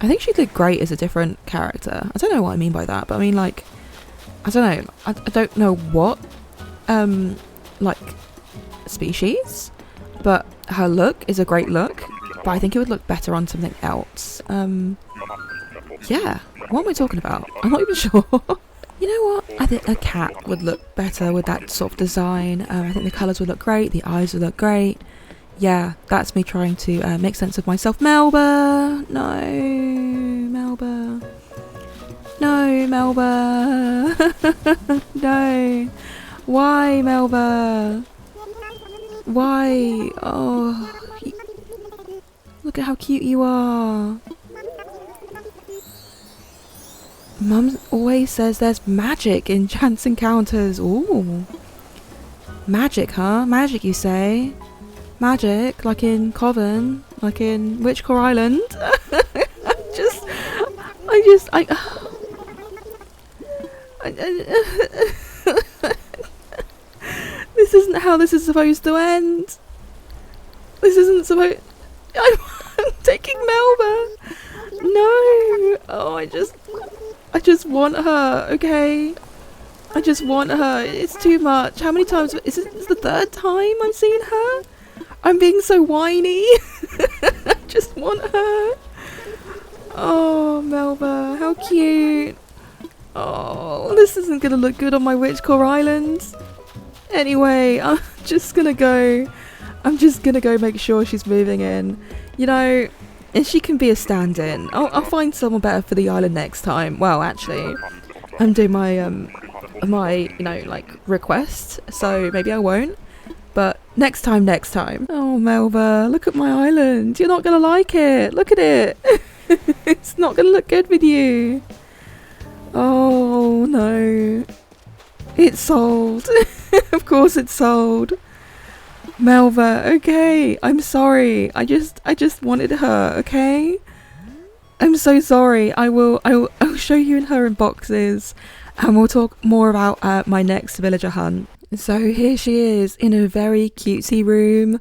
A: think she'd look great as a different character. I don't know what I mean by that, but I mean, like, I don't know. I don't know what, like, species, but her look is a great look, but I think it would look better on something else. Yeah. What am I talking about? I'm not even sure. You know what? I think a cat would look better with that sort of design. I think the colours would look great. The eyes would look great. Yeah, that's me trying to make sense of myself. Melba! No, Melba. No, Melba. No. Why, Melba? Why? Oh. Look at how cute you are. Mum always says there's magic in chance encounters. Ooh. Magic, huh? Magic, you say? Magic, like in Coven, like in Witchcore Island. This isn't how this is supposed to end. This isn't supposed. I'm taking Melba. No. Oh, I just want her. Okay. I just want her. It's too much. How many times? Is this the third time I'm seeing her? I'm being so whiny. I just want her. Oh, Melba, how cute. Oh, this isn't going to look good on my Witchcore Island. Anyway, I'm just going to go make sure she's moving in. You know, and she can be a stand-in. I'll find someone better for the island next time. Well, actually, I'm doing my, like, request, so maybe I won't. But next time. Oh, Melba, look at my island. You're not going to like it. Look at it. It's not going to look good with you. Oh, no. It's sold. Of course it's sold. Melba, okay. I'm sorry. I just wanted her, okay? I'm so sorry. I'll show you her in boxes. And we'll talk more about my next villager hunt. So here she is in a very cutesy room.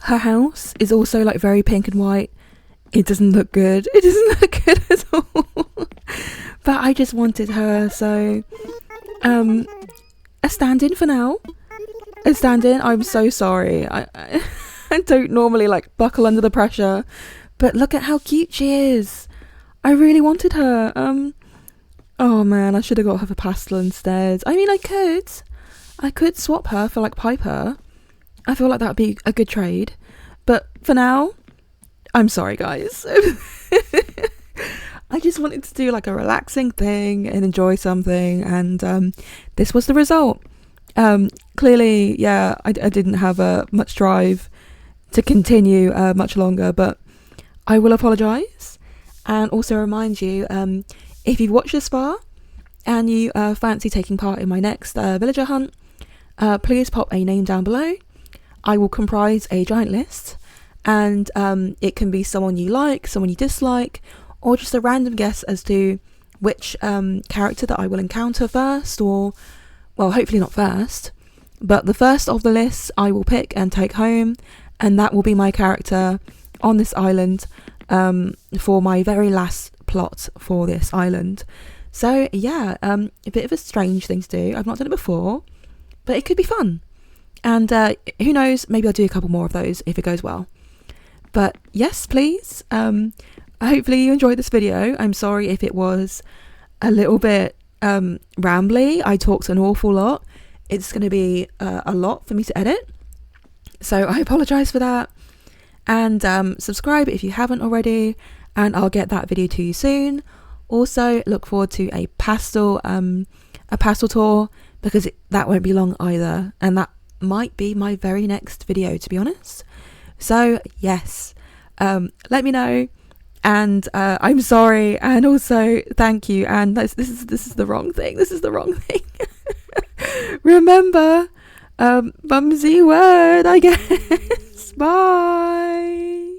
A: Her house is also like very pink and white. It doesn't look good. It doesn't look good at all. But I just wanted her, so a stand-in for now. A stand-in. I'm so sorry. I don't normally like buckle under the pressure, but look at how cute she is. I really wanted her. Oh man, I should have got her for pastel instead. I mean, I could swap her for like Piper. I feel like that would be a good trade. But for now, I'm sorry guys. I just wanted to do like a relaxing thing and enjoy something, and this was the result. Clearly, yeah, I didn't have much drive to continue much longer, but I will apologise and also remind you, if you've watched this far and you fancy taking part in my next villager hunt, please pop a name down below. I will comprise a giant list, and it can be someone you like, someone you dislike, or just a random guess as to which character that I will encounter first, or, well, hopefully not first, but the first of the list I will pick and take home, and that will be my character on this island for my very last plot for this island. So yeah, a bit of a strange thing to do. I've not done it before, but it could be fun. And who knows, maybe I'll do a couple more of those if it goes well. But yes, please. Hopefully you enjoyed this video. I'm sorry if it was a little bit rambly. I talked an awful lot. It's going to be a lot for me to edit. So I apologise for that. And subscribe if you haven't already. And I'll get that video to you soon. Also, look forward to a pastel tour, because that won't be long either. And that might be my very next video, to be honest. So yes, let me know. And I'm sorry, and also thank you. And this is the wrong thing. This is the wrong thing. Remember, MumsyWord, I guess. Bye.